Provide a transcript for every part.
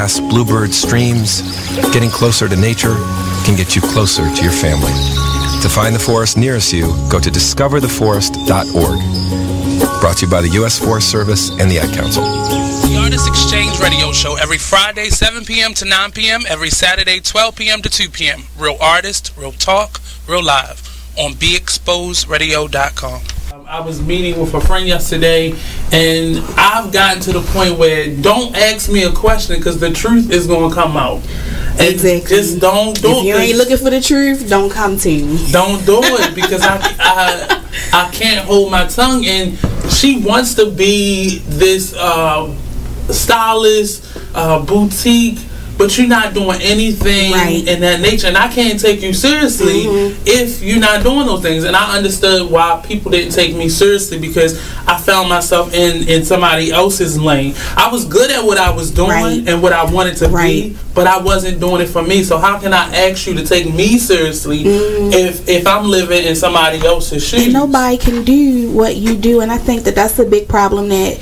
grass, bluebirds, streams, getting closer to nature can get you closer to your family. To find the forest nearest you, go to discovertheforest.org. Brought to you by the U.S. Forest Service and the Ad Council. The Artist Exchange Radio Show every Friday, 7 p.m. to 9 p.m., every Saturday, 12 p.m. to 2 p.m. Real artist, real talk, real live on BeExposedRadio.com. I was meeting with a friend yesterday, and I've gotten to the point where don't ask me a question because the truth is going to come out. And exactly. Just don't do it. If you ain't looking for the truth, don't come to me. Don't do it because I can't hold my tongue. And she wants to be this stylist, boutique, but you're not doing anything in that nature, and I can't take you seriously if you're not doing those things. And I understood why people didn't take me seriously, because I found myself in somebody else's lane. I was good at what I was doing and what I wanted to be, but I wasn't doing it for me. So how can I ask you to take me seriously if I'm living in somebody else's shoes? And nobody can do what you do, and I think that that's a big problem that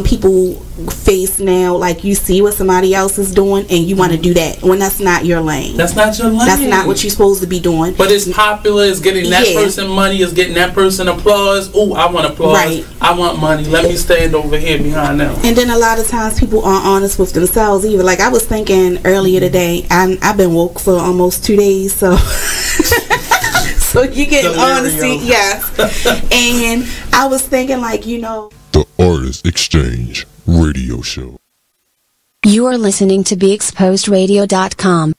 people face now. Like, you see what somebody else is doing and you want to do that when that's not your lane. That's not your lane. That's not what you're supposed to be doing. But it's popular. It's getting that person money. It's getting that person applause. Oh, I want applause. I want money. Let me stand over here behind them. And then a lot of times people aren't honest with themselves either. Like, I was thinking earlier today, I've been woke for almost 2 days, so so you get honesty, yes. And I was thinking, like, the Artist Exchange Radio Show. You are listening to BeExposedRadio.com.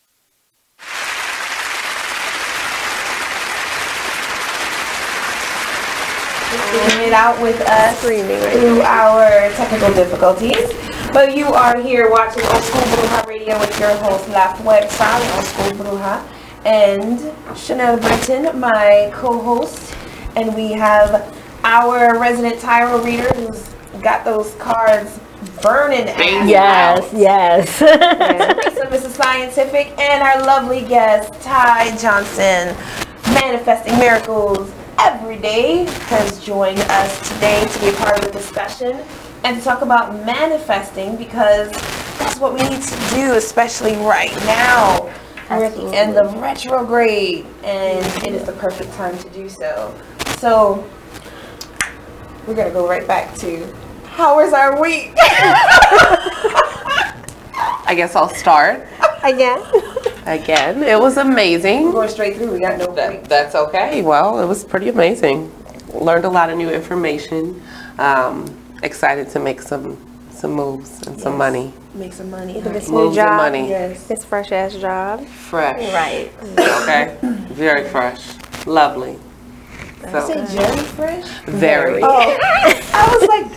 It out with us through our technical difficulties. But you are here watching Old School Bruja Radio with your host, La Fuerza, Old School Bruja, and Chanel Britton, my co-host. And we have our resident tarot reader who's got those cards burning out. Yes. Mrs. Scientific, and our lovely guest, Ty Johnson, manifesting miracles every day, has joined us today to be a part of the discussion and to talk about manifesting, because that's what we need to do, especially right now. We're at the end of retrograde, and it is the perfect time to do so. So we're going to go right back to, how was our week? I guess I'll start. Again, it was amazing. We're going straight through. We got no break. That's okay. Well, it was pretty amazing. Learned a lot of new information. Excited to make some moves and some money. Make some money. This Moves new job. and money. Yes. It's fresh ass job. Fresh. Right. Okay. Very fresh. Lovely. Did I say Jerry fresh? Very. Oh, I was like,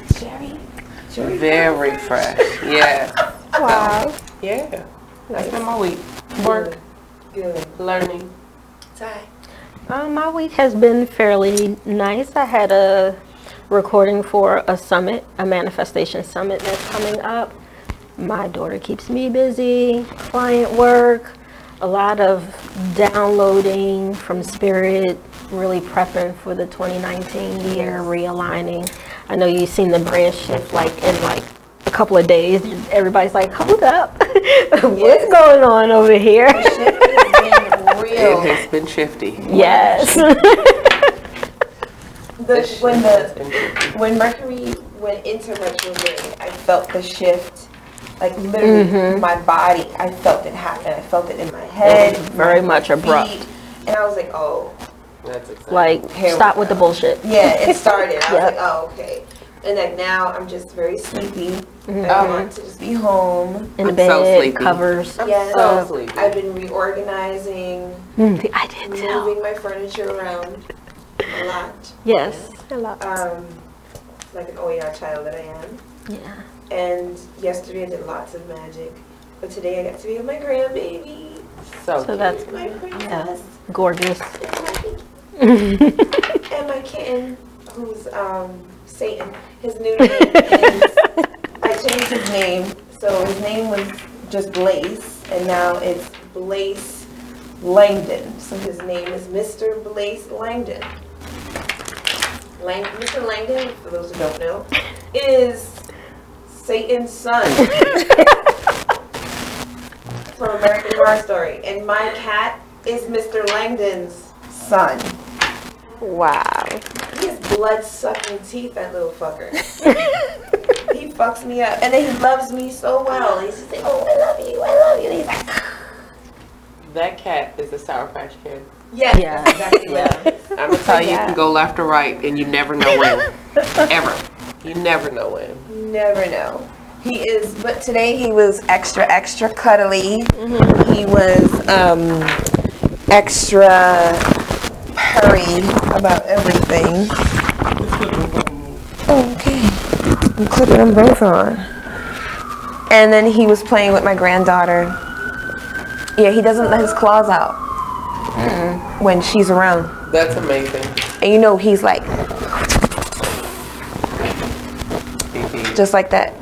Jerry very fresh. Yeah. Wow. Yeah. That's been my week. Work. Good. Learning. Ty. My week has been fairly nice. I had a recording for a summit, a manifestation summit that's coming up. My daughter keeps me busy, client work, a lot of downloading from Spirit, really prepping for the 2019 year, realigning. I know you've seen the brand shift in a couple of days. Everybody's like, hold up, what's going on over here? The shift has been real. It has been shifty. Yes. When Mercury went into retrograde, I felt the shift. Like, literally, my body, I felt it happen. I felt it in my head. Very much abrupt. And I was like, oh. That's exciting. Like, stop with the bullshit. Yeah, it started. I was like, oh, okay. And like now, I'm just very sleepy. I want to just be home. In the bed, covers. Yeah, so sleepy. I've been reorganizing. I did too. Moving my furniture around a lot. Yes, a lot. Like an OER child that I am. Yeah. And yesterday I did lots of magic. But today I got to be with my grandbaby. So that's my princess. Gorgeous. And my kitten, who's Satan. His new name is, I changed his name. So his name was just Blaze, and now it's Blaze Langdon. So his name is Mr. Blaze Langdon. Mr. Langdon, for those who don't know, is Satan's son. from American Horror Story, and my cat is Mr. Langdon's son. Wow. He has blood-sucking teeth, that little fucker. He fucks me up, and then he loves me so well. He's just like, oh, I love you, and he's like, That cat is a Sour Patch Kid. yes, that's exactly what it is. I'm gonna tell you, you can go left or right, and you never know when. Ever. You never know when. You never know. He is, but today he was extra cuddly. He was extra purry about everything. Okay. I'm clipping them both on. And then he was playing with my granddaughter. Yeah, he doesn't let his claws out when she's around. That's amazing. And you know he's like, just like that.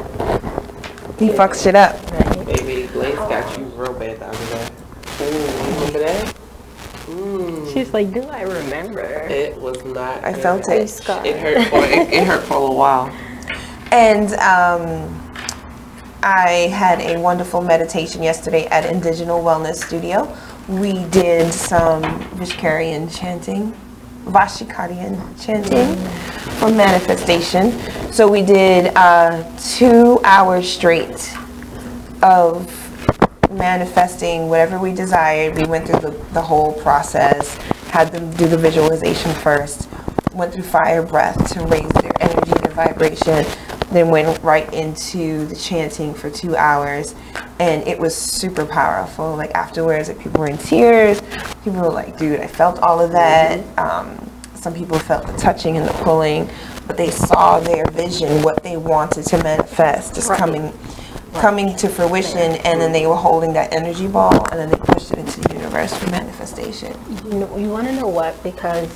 He fucks shit up. Baby, Blaze got you real bad out of that. Ooh, remember that? She's like, do I remember? It was not. I felt it. It hurt for it hurt for a while. And I had a wonderful meditation yesterday at Indigenous Wellness Studio. We did some Vishkarian chanting, Vashikarian chanting for manifestation. So we did 2 hours straight of manifesting whatever we desired. We went through the whole process, had them do the visualization first, went through fire breath to raise their energy, their vibration, then went right into the chanting for 2 hours, and it was super powerful. Like afterwards, like, people were in tears. People were like, dude, I felt all of that. Some people felt the touching and the pulling, but they saw their vision, what they wanted to manifest, just coming to fruition, and then they were holding that energy ball, and then they pushed it into the universe for manifestation. You want to know what? Because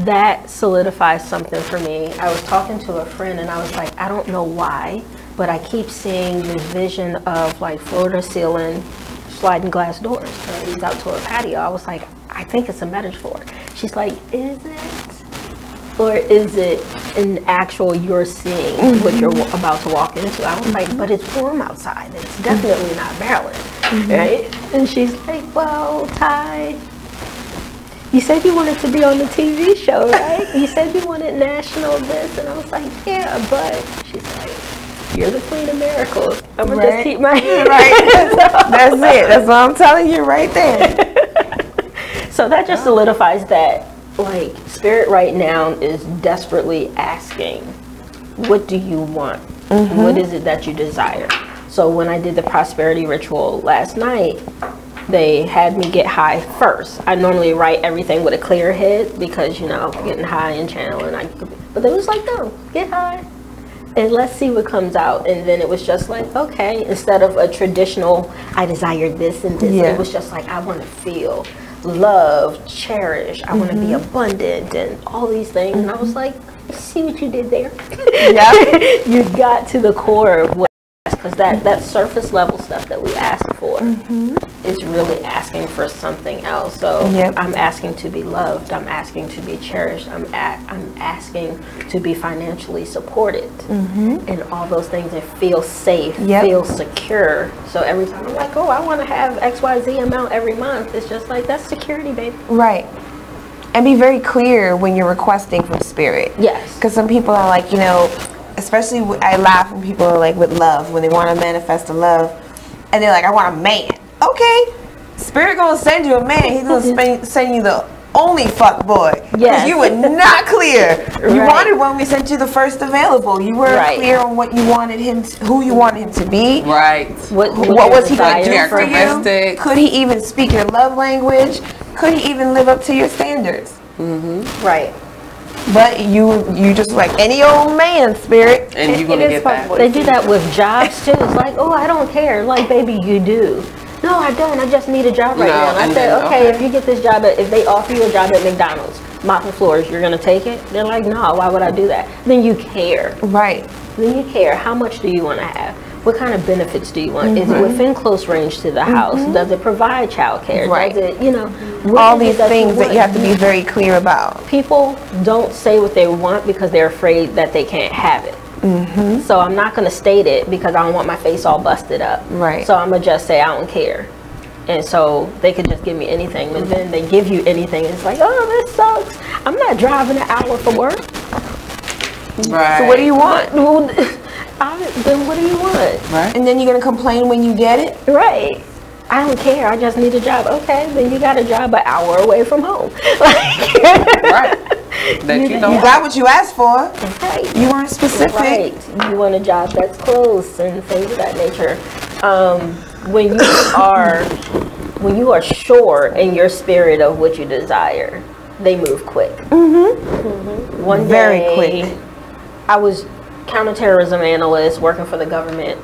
that solidifies something for me. I was talking to a friend, and I was like, I don't know why, but I keep seeing this vision of like floor to ceiling sliding glass doors. So it leads out to a patio. I was like, I think it's a metaphor. She's like, is it? Or is it an actual you're seeing what you're about to walk into? I was like, but it's warm outside. It's definitely not Maryland, right? And she's like, well, Ty, you said you wanted to be on the TV show, right? You said you wanted national this. And I was like, yeah, but she's like, you're the queen of miracles. I'm going to just keep my hand. That's it. That's what I'm telling you right there. So that just solidifies that, like, spirit right now is desperately asking, what do you want? What is it that you desire? So when I did the prosperity ritual last night, they had me get high first. I normally write everything with a clear head because, you know, getting high and channeling. But they was like, no, get high and let's see what comes out. And then it was just like, okay, instead of a traditional, I desire this and this, it was just like, I want to feel love, cherish, I want to be abundant and all these things. And I was like, see what you did there? You got to the core of what, because that surface level stuff that we ask for is really asking for something else. So I'm asking to be loved, I'm asking to be cherished, I'm asking to be financially supported, and all those things that feel safe, feel secure. So every time I'm like, oh, I want to have XYZ amount every month, it's just like, that's security, baby. Right. And be very clear when you're requesting from spirit. Yes. Because some people are like, you know, especially I laugh when people are like with love, when they want to manifest a love, and they're like, I want a man. Okay, spirit gonna send you a man. He's gonna send you the only fuck boy. Because you were not clear. You wanted when we sent you the first available. You weren't clear on what you wanted him to, who you wanted him to be. What was he going to do for you? Could he even speak your love language? Could he even live up to your standards? Right. But you just like any old man, spirit. And you're gonna get that. They do that with jobs too. It's like, oh, I don't care. Like, baby, you do. No, I don't. I just need a job right now. And I said, okay, if you get this job, if they offer you a job at McDonald's, mopping floors, you're gonna take it? They're like, no, why would I do that? Then you care. Right. Then you care. How much do you want to have? What kind of benefits do you want? Is it within close range to the house? Does it provide childcare? Does it, you know, all these things that you have to be very clear about. People don't say what they want because they're afraid that they can't have it. So I'm not going to state it because I don't want my face all busted up. So I'm going to just say I don't care. And so they could just give me anything, and then they give you anything. And it's like, oh, this sucks. I'm not driving an hour for work. Right. So what do you want? Then what do you want? Right. And then you're gonna complain when you get it? Right. I don't care. I just need a job. Okay, then you got a job an hour away from home. Right. You got what you asked for. Right. You weren't specific. Right. You want a job that's close and things of that nature. When you are sure in your spirit of what you desire, they move quick. One day, very quick. I was counterterrorism analyst working for the government.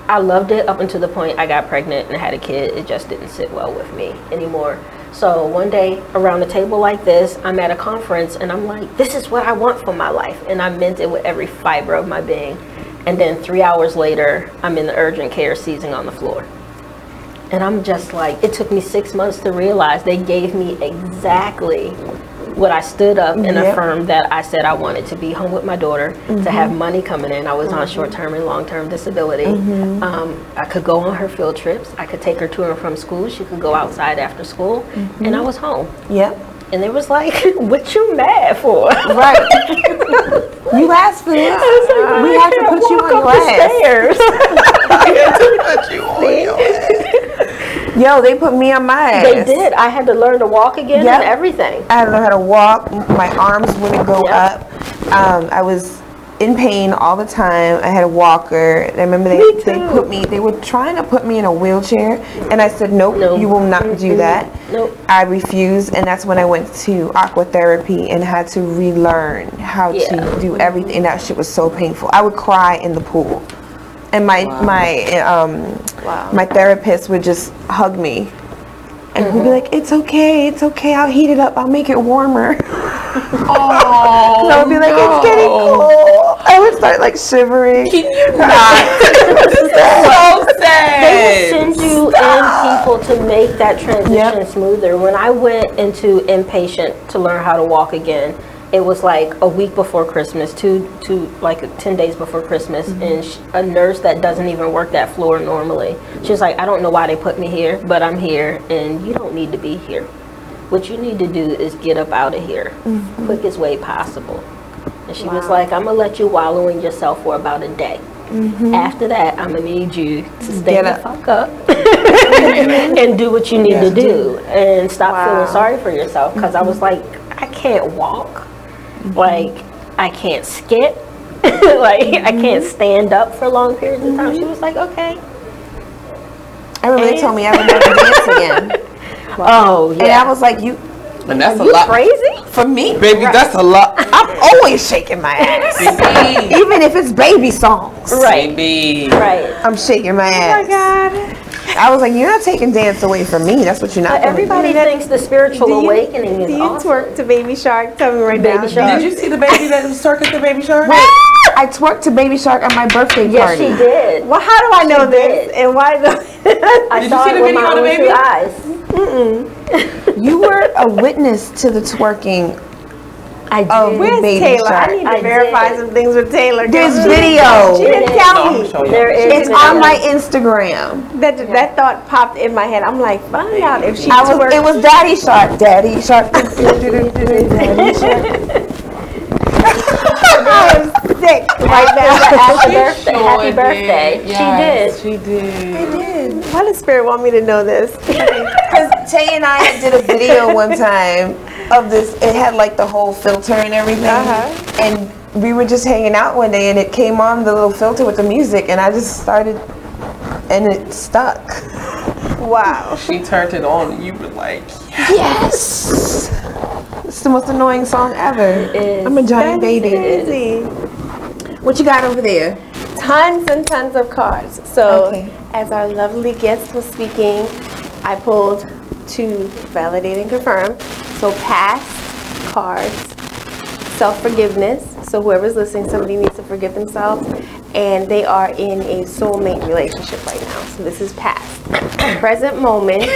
I loved it up until the point I got pregnant and had a kid. It just didn't sit well with me anymore. So one day around a table like this, I'm at a conference and I'm like, this is what I want for my life. And I meant it with every fiber of my being. And then 3 hours later, I'm in the urgent care seizing on the floor. And I'm just like, it took me 6 months to realize they gave me exactly what I stood up and affirmed that I said I wanted to be home with my daughter, to have money coming in. I was on short-term and long-term disability. I could go on her field trips. I could take her to and from school. She could go outside after school. And I was home. And it was like, what you mad for? Right. You asked for it. Like, we had to put you on your ass. We had to put you on your ass. Yo, they put me on my ass. They did. I had to learn to walk again and everything. I had to learn how to walk. My arms wouldn't go up. I was in pain all the time. I had a walker. I remember they were trying to put me in a wheelchair, and I said, nope, you will not do that. I refused, and that's when I went to aqua therapy and had to relearn how to do everything. And that shit was so painful. I would cry in the pool. And my therapist would just hug me, and we'd be like, "It's okay, I'll heat it up, I'll make it warmer." Oh, so I would be like, "It's getting cold." I would start like shivering. Can you not? So sad. They would send you in people to make that transition smoother. When I went into inpatient to learn how to walk again, it was like a week before Christmas, like 10 days before Christmas, and a nurse that doesn't even work that floor normally. She was like, I don't know why they put me here, but I'm here, and you don't need to be here. What you need to do is get up out of here, quickest way possible. And she was like, I'm gonna let you wallow in yourself for about a day. After that, I'm gonna need you to stay the fuck up and do what you need to do, and stop feeling sorry for yourself. Because I was like, I can't walk. Like, I can't skip. Like, I can't stand up for long periods of time. She was like, okay. I remember they told me I would never dance again. Oh, yeah. And I was like, and that's Are you crazy? For me, baby, that's a lot. I'm always shaking my ass. Even if it's baby songs. Right. Right. I'm shaking my ass. Oh my God. I was like, you're not taking dance away from me. That's what you're not doing. Everybody thinks the spiritual awakening is Do you awesome. twerk to Baby Shark? Tell me right now. Did you see the baby that was twerking to Baby Shark? I twerked to Baby Shark at my birthday party. Yes, she did. Well, how do I know this? And why do I saw it with my own 2 eyes. You were a witness to the twerking. I did. Where's Baby Taylor? Shark. I need to verify some things with Taylor. There's video. She didn't tell me. It's on my Instagram. That thought popped in my head. I'm like, find out if she twerked. It was Daddy Shark. Daddy Shark. Daddy Shark. I'm sick right now. Happy birthday. Yes, She did. I did. Why does Spirit want me to know this? Because Tay and I did a video one time of this. It had like the whole filter and everything. And we were just hanging out one day and it came on the little filter with the music and I just started and it stuck. Wow. She turned it on and you were like, yes. It's the most annoying song ever. I'm a giant baby. Crazy. What you got over there? Tons and tons of cards. So as our lovely guest was speaking, I pulled 2 validate and confirm. So past cards, self-forgiveness. So whoever's listening, somebody needs to forgive themselves. And they are in a soulmate relationship right now. So this is past. Present moment.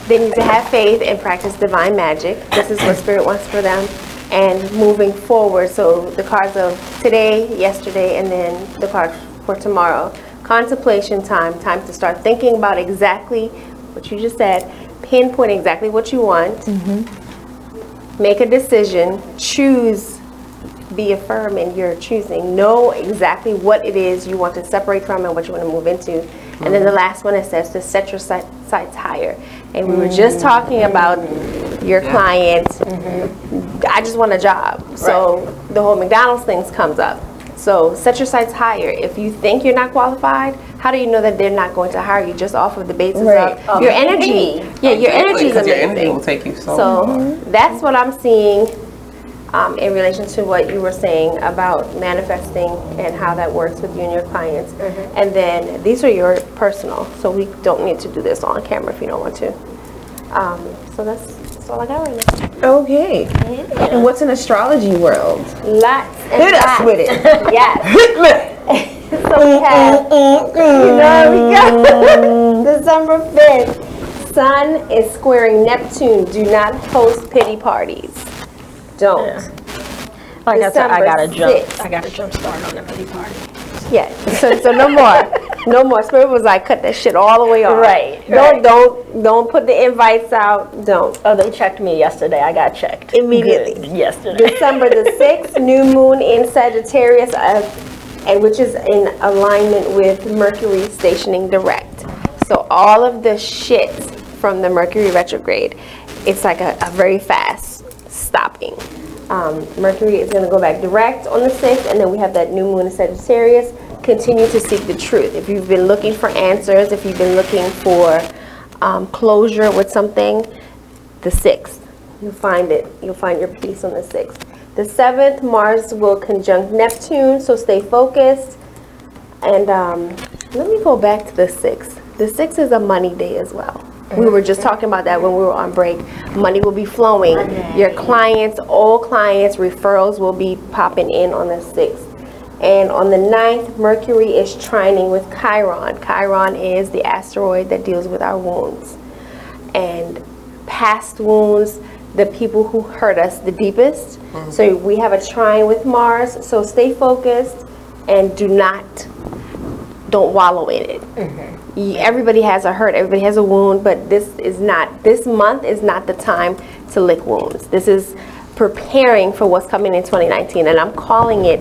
They need to have faith and practice divine magic. This is what Spirit wants for them. And moving forward, so the cards of today, yesterday, and then the cards for tomorrow. Contemplation time, time to start thinking about exactly what you just said, pinpoint exactly what you want, make a decision, choose, be affirm in your choosing, know exactly what it is you want to separate from and what you want to move into. And then the last one, it says to set your sights higher. And we were just talking about your client, I just want a job. So the whole McDonald's things comes up. So set your sights higher. If you think you're not qualified, how do you know that they're not going to hire you just off of the basis of your energy? Yeah, your energy is amazing. Your energy will take you so that's what I'm seeing in relation to what you were saying about manifesting and how that works with you and your clients. And then these are your personal, so we don't need to do this on camera if you don't want to. So that's all I got right now. Okay. And what's an astrology world? Lots and Hit lots. us with it. Yes. So we have, we go. December 5th, Sun is squaring Neptune. Do not host pity parties. Don't. Like I said, I gotta 6th. jump. I gotta jump start on the pity party. Yeah. So no more. No more. Spirit was like, cut that shit all the way off. Right. Don't put the invites out. Don't. Oh, they checked me yesterday. I got checked Immediately. Good. Yesterday. December the 6th, new moon in Sagittarius, and which is in alignment with Mercury stationing direct. So all of the shit from the Mercury retrograde, it's like a very fast stopping. Mercury is going to go back direct on the 6th, and then we have that new moon in Sagittarius. Continue to seek the truth. If you've been looking for answers, if you've been looking for closure with something, the 6th, you'll find it. You'll find your peace on the 6th. The 7th, Mars will conjunct Neptune, so stay focused. And let me go back to the 6th. The 6th is a money day as well. We were just talking about that when we were on break. Money will be flowing. Your clients, all clients, referrals will be popping in on the 6th. And on the 9th, Mercury is trining with Chiron. Chiron is the asteroid that deals with our wounds. And past wounds, the people who hurt us the deepest. So we have a trine with Mars. So stay focused and don't wallow in it. Everybody has a hurt, everybody has a wound, but this month is not the time to lick wounds. This is preparing for what's coming in 2019, and I'm calling it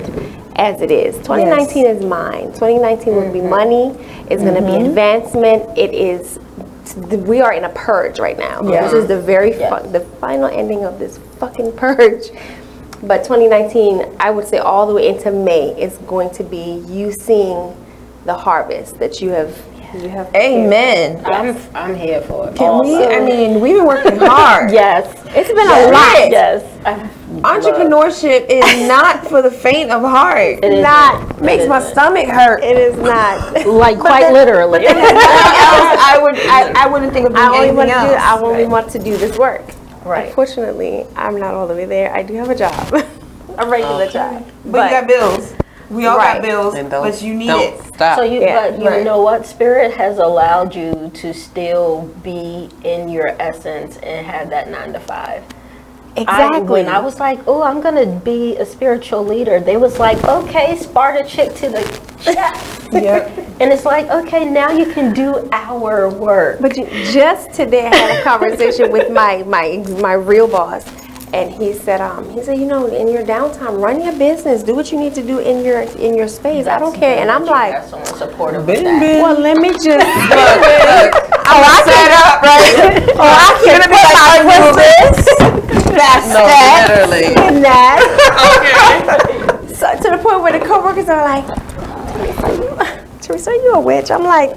as it is. 2019 is mine. 2019 will be money. It's going to be advancement. We are in a purge right now. This is the the final ending of this fucking purge. But 2019, I would say all the way into May, is going to be you seeing the harvest that you have. Amen. Yes. I'm here for it. Can we? I mean, we've been working hard. Yes. It's been a lot. Yes. Entrepreneurship is not for the faint of heart. It is not. Makes my stomach hurt. It is not. Like quite literally. I wouldn't think of doing anything else. I only want to do this work. Right. Unfortunately, I'm not all the way there. I do have a job, a regular job. But you got bills. We all got bills, And but you need don't it. Stop. So but you know what? Spirit has allowed you to still be in your essence and have that 9 to 5. Exactly. When I was like, oh, I'm going to be a spiritual leader, they was like, okay, Sparta chick to the chest. And it's like, okay, now you can do our work. But just today I had a conversation with my real boss. And he said, you know, in your downtime, run your business, do what you need to do in your space. I don't care. And I'm like, supportive. well, let me just. I set up, right? I can put my literally. And that. Okay. So to the point where the coworkers are like, Teresa, are you a witch? I'm like,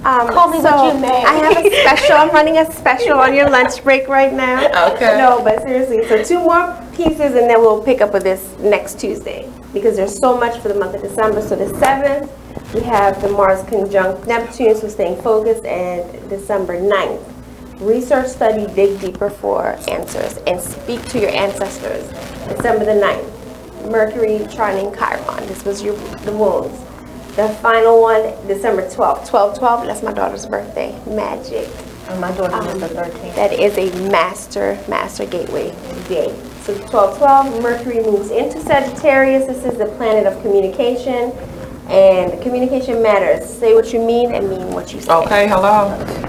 call me what you may. I have a special. I'm running a special on your lunch break right now. Okay. No, but seriously, so 2 more pieces, and then we'll pick up with this next Tuesday because there's so much for the month of December. So the 7th, we have the Mars conjunct Neptune, so staying focused, and December 9th. Research, study, dig deeper for answers, and speak to your ancestors. December the 9th, Mercury trining Chiron. This was the wounds. The final one, December 12th. 12/12, that's my daughter's birthday. Magic. And my daughter is the 13th. That is a master gateway day. So 12/12, Mercury moves into Sagittarius. This is the planet of communication. And communication matters. Say what you mean and mean what you say. Okay, hello.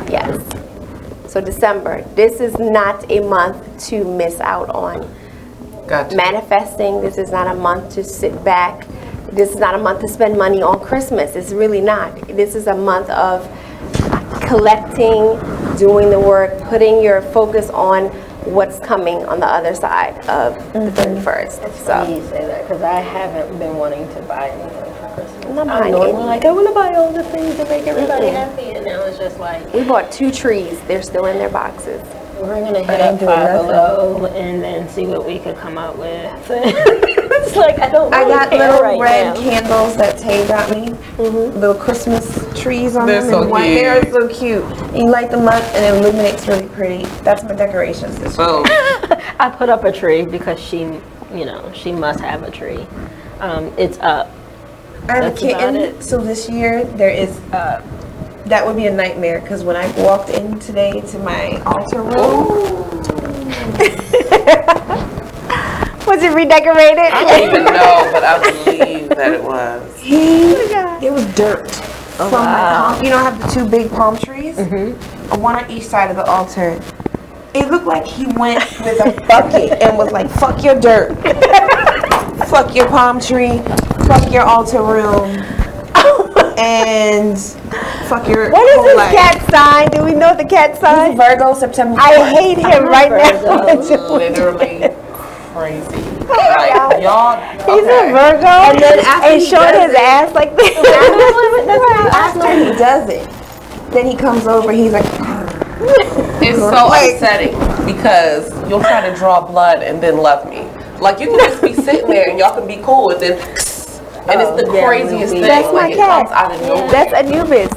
Yes. So December, this is not a month to miss out on. Gotcha. Manifesting, this is not a month to sit back. This is not a month to spend money on Christmas. It's really not. This is a month of collecting, doing the work, putting your focus on what's coming on the other side of the 31st. It's so funny you say that because I haven't been wanting to buy anything for Christmas. I'm not I'm buying normally anything. like, I want to buy all the things to make everybody happy, and now it's just like we bought 2 trees. They're still in their boxes. we're gonna hit up Five Below and then see what we could come up with. It's like I don't. I Really got care little right red now. candles that Tay got me. Little Christmas trees on They're them. so and white. cute. They're so cute. And you light them up and it illuminates really pretty. That's my decorations this year. Boom. I put up a tree because she must have a tree. It's up. I have a That's about kitten, it. so this year there is. That would be a nightmare because when I walked in today to my altar room. Was it redecorated? I don't even know, but I believe that it was. It was dirt from my palm. You know, I have the 2 big palm trees, one on each side of the altar. It looked like he went with a bucket and was like, "Fuck your dirt, fuck your palm tree, fuck your altar room, and fuck your." What is whole this life." cat sign? Do we know the cat sign? He's Virgo, September. I hate him right now. Literally crazy. Like, y'all. He's a Virgo, And then after and he showing does his it- ass like this. After he does it, then he comes over. He's like, It's so upsetting because you'll try to draw blood and then love me. Like you can just be sitting there and y'all can be cool and then and it's the craziest thing. That's my like it cat. comes out of nowhere. That's Anubis.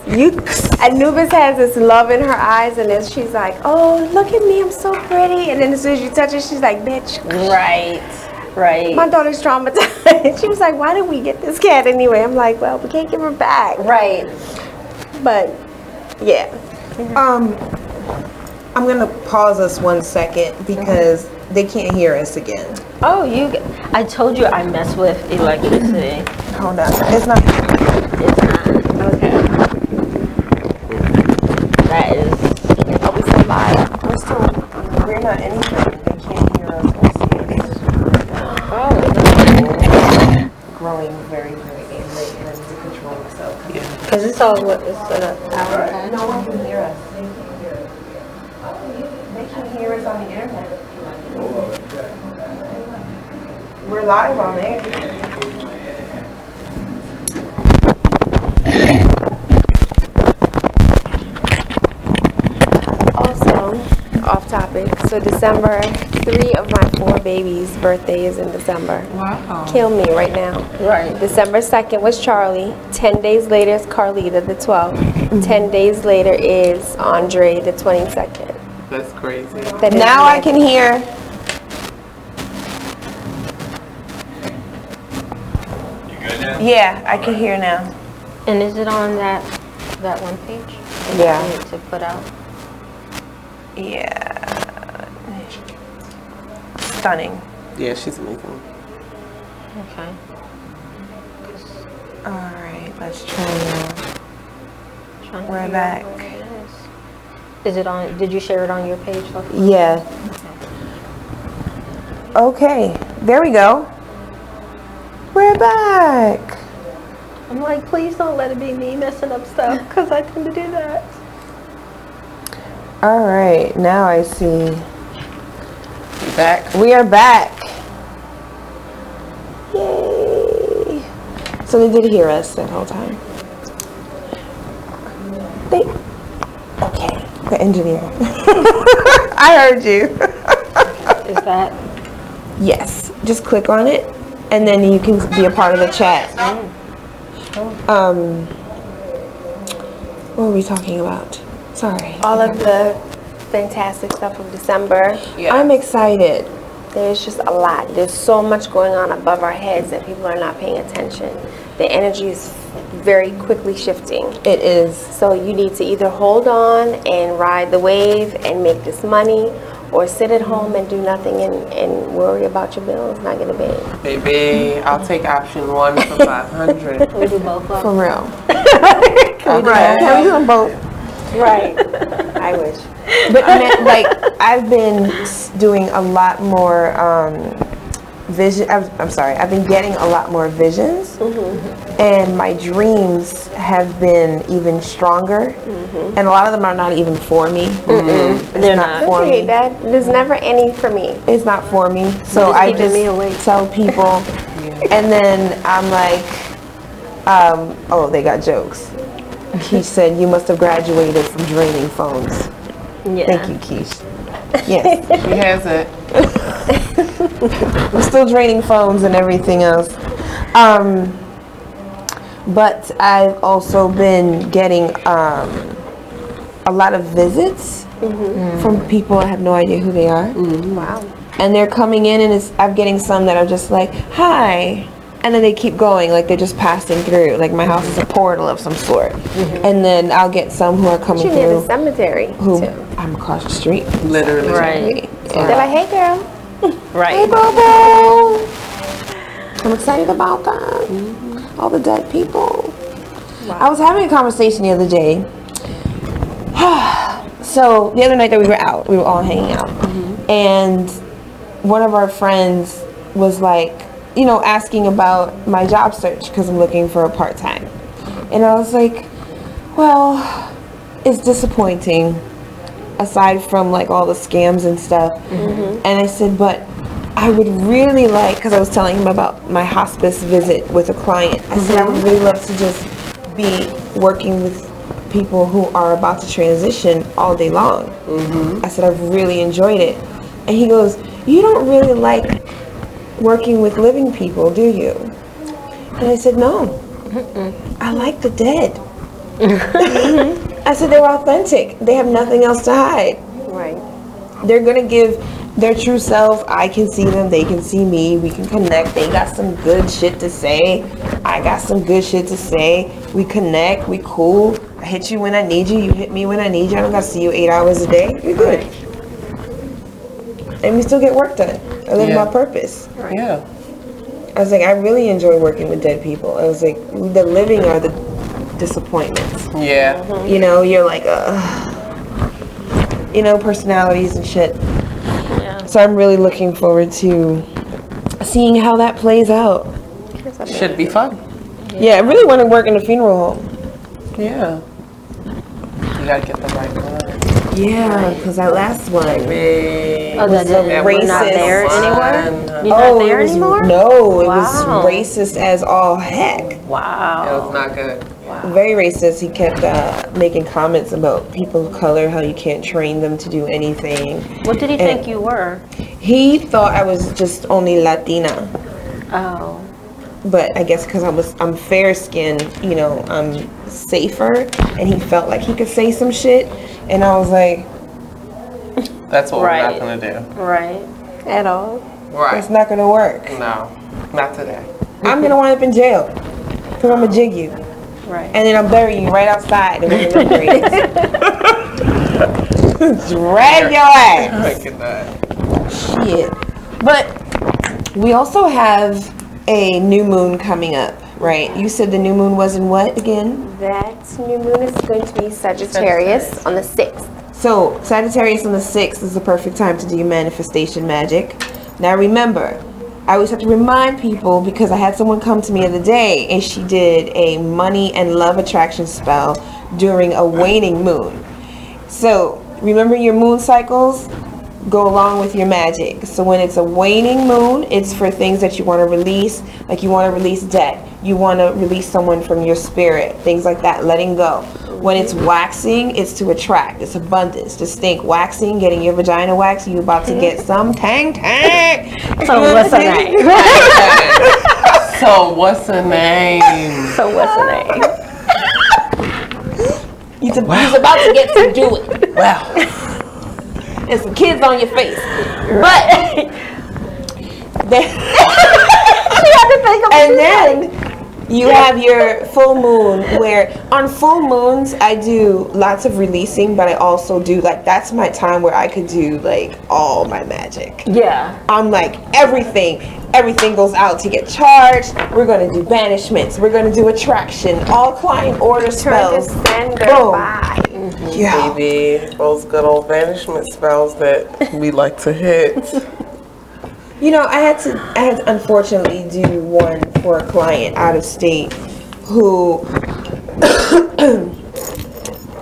Anubis has this love in her eyes, and then she's like, "Oh, look at me, I'm so pretty." And then as soon as you touch her, she's like, "Bitch." Right. My daughter's traumatized. She was like, "Why did we get this cat anyway?" I'm like, "Well, we can't give her back." Right. But yeah. I'm gonna pause us 1 second because they can't hear us again. Oh, I told you I mess with electricity. Hold on, it's not. It's not. Okay. That is. Are we still live? We're not anything. They can't hear us or see us. Oh. Growing very, very angry and I need to control myself. Because it's all what is set up. No one can hear us. They can't hear us. They can hear us on the internet. We're live on there. Also, off topic. So December, 3 of my 4 babies' birthday is in December. Wow. Kill me right now. Right. December 2nd was Charlie. 10 days later is Carlita, the 12th. 10 days later is Andre, the 22nd. That's crazy. That is Now I my- can hear. Yeah, I can hear now. And is it on that one page? That Yeah. you need to put out. Yeah. Stunning. Yeah, she's amazing. Okay. All right, let's try now. Trying to We're figure back. out where it is it on? Did you share it on your page? Sophie? Yeah. Okay, there we go. We're back. I'm like, please don't let it be me messing up stuff because I tend to do that. All right, now I see. Back. We are back. Yay. So they did hear us that whole time. Okay, the engineer. I heard you. Is that? Yes, just click on it and then you can be a part of the chat. What were we talking about? Sorry. All of the fantastic stuff of December. Yeah. I'm excited. There's just a lot. There's so much going on above our heads that people are not paying attention. The energy is very quickly shifting. It is. So you need to either hold on and ride the wave and make this money, or sit at home and do nothing and worry about your bills, not get a bed. Baby, I'll take option 1 for 500. We do both of For them. real. Okay. Can we do them both? Right. I I wish. But like, I've been doing a lot more vision. I'm sorry. I've been getting a lot more visions, and my dreams have been even stronger. And a lot of them are not even for me. They're not for me. That there's never any for me. It's not for me. So I just tell people, and then I'm like, oh, they got jokes. He said, you must have graduated from draining phones. Yeah. Thank you, Keish. Yes. She has it. I'm still draining phones and everything else. But I've also been getting a lot of visits from people. I have no idea who they are. Wow. And they're coming in, and I'm getting some that are just like, hi. And then they keep going, like they're just passing through. Like my house is a portal of some sort. And then I'll get some who are coming through. Near the cemetery. Who I'm across the street. Literally. Right. They're like, hey girl. Right. Hey Bobo. I'm excited about that. All the dead people. Wow. I was having a conversation the other day. So the other night that we were out, we were all hanging out. And one of our friends was like, you know, asking about my job search because I'm looking for a part-time. And I was like, well, it's disappointing aside from like all the scams and stuff. And I said, but I would really like, because I was telling him about my hospice visit with a client. I said, I would really love to just be working with people who are about to transition all day long. I said, I've really enjoyed it. And he goes, you don't really like working with living people, do you? And I said, no. I like the dead. I said, they're authentic. They have nothing else to hide. Right. They're going to give their true self. I can see them. They can see me. We can connect. They got some good shit to say. I got some good shit to say. We connect. We cool. I hit you when I need you. You hit me when I need you. I don't got to see you 8 hours a day. You're good. Right. And we still get work done. I live my purpose. Right. Yeah. I was like, I really enjoy working with dead people. I was like, the living are the disappointments. Yeah. You know, you're like, you know, personalities and shit. Yeah. So I'm really looking forward to seeing how that plays out. Should be fun. Yeah, I really want to work in a funeral home. Yeah. You gotta get the right one. Yeah, because that last one was racist. We're not there anymore? You're not there anymore? No, it was racist as all heck. Wow. It was not good. Wow. Very racist. He kept making comments about people of color, how you can't train them to do anything. What did he think you were? He thought I was just only Latina. Oh. But I guess because I'm fair skinned, you know, I'm safer, and he felt like he could say some shit, and I was like, that's what we're not gonna do. Right. At all. Right. It's not gonna work. No, not today. I'm gonna wind up in jail because I'm gonna jig you. Right. And then I'll bury you right outside in one of the graves. Drag your ass. Look at that. Shit. But we also have a new moon coming up, right? You said the new moon was in what again? That new moon is going to be Sagittarius on the 6th. So Sagittarius on the 6th is the perfect time to do your manifestation magic. Now remember, I always have to remind people, because I had someone come to me the other day and she did a money and love attraction spell during a waning moon. So remember your moon cycles go along with your magic. So when it's a waning moon, it's for things that you want to release, like you want to release debt, you want to release someone from your spirit, things like that, letting go. When it's waxing, it's to attract, it's abundance. Just think waxing, getting your vagina waxed, you about to get some tang. So what's the name? So what's the name? You're about to get to do it. Wow. And some kids on your face. But then you have your full moon, where on full moons I do lots of releasing, but I also do, like, that's my time where I could do like all my magic. Yeah. I'm like, everything goes out to get charged. We're gonna do banishments, we're gonna do attraction, all client order spells. Boom. Yeah. Baby, those good old banishment spells that we like to hit. You know, I had to unfortunately do one for a client out of state who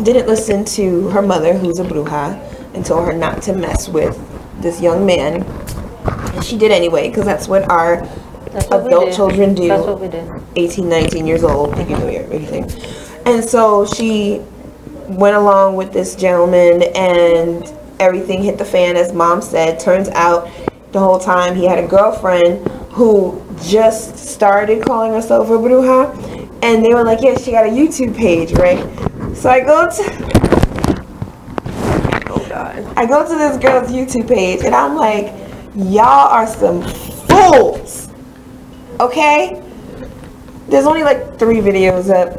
didn't listen to her mother, who's a bruja, and told her not to mess with this young man. And she did anyway, because that's what our adult children do. That's what we did. 18, 19 years old, you know, everything. And so she went along with this gentleman, and everything hit the fan, as mom said. Turns out the whole time he had a girlfriend who just started calling herself a bruja, and they were like, yeah, she got a YouTube page, right? So I go to this girl's YouTube page, and I'm like, y'all are some fools, okay? There's only like 3 videos up,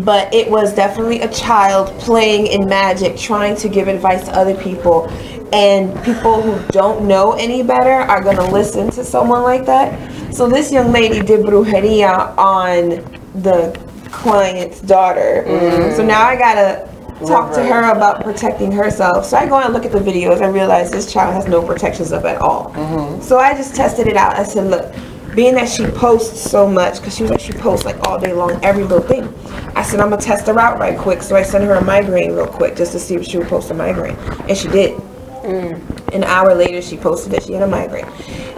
but it was definitely a child playing in magic, trying to give advice to other people, and people who don't know any better are going to listen to someone like that. So this young lady did brujeria on the client's daughter. So now I gotta talk to her about protecting herself. So I go and look at the videos. I realize this child has no protections up at all. So I just tested it out. I said, look, being that she posts so much, because she was like, she posts like all day long, every little thing. I said, I'm gonna test her out right quick. So I sent her a migraine real quick just to see if she would post a migraine, and she did. An hour later, she posted that she had a migraine.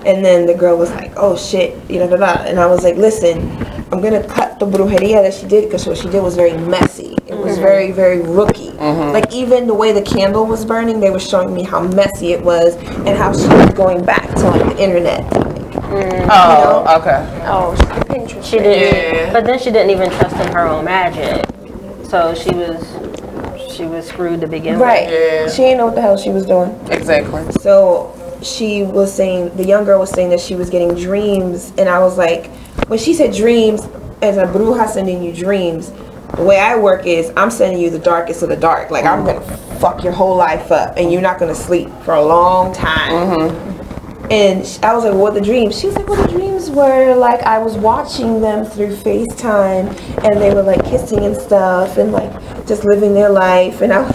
And then the girl was like, oh shit, and I was like, listen, I'm gonna cut the brujeria that she did, because what she did was very messy. It was very, very rookie. Like even the way the candle was burning, they were showing me how messy it was and how she was going back to like the internet. Okay. Oh, she's a Pinterest. She didn't, but then she didn't even trust in her own magic, so she was screwed to begin with. Right. She didn't know what the hell she was doing. Exactly. So she was saying, the young girl was saying that she was getting dreams, and I was like, when she said dreams, as a bruja sending you dreams, the way I work is I'm sending you the darkest of the dark. Like I'm gonna fuck your whole life up, and you're not gonna sleep for a long time. And I was like, what the dreams? She was like, well, the dreams were like I was watching them through FaceTime, and they were like kissing and stuff, and like just living their life. And I was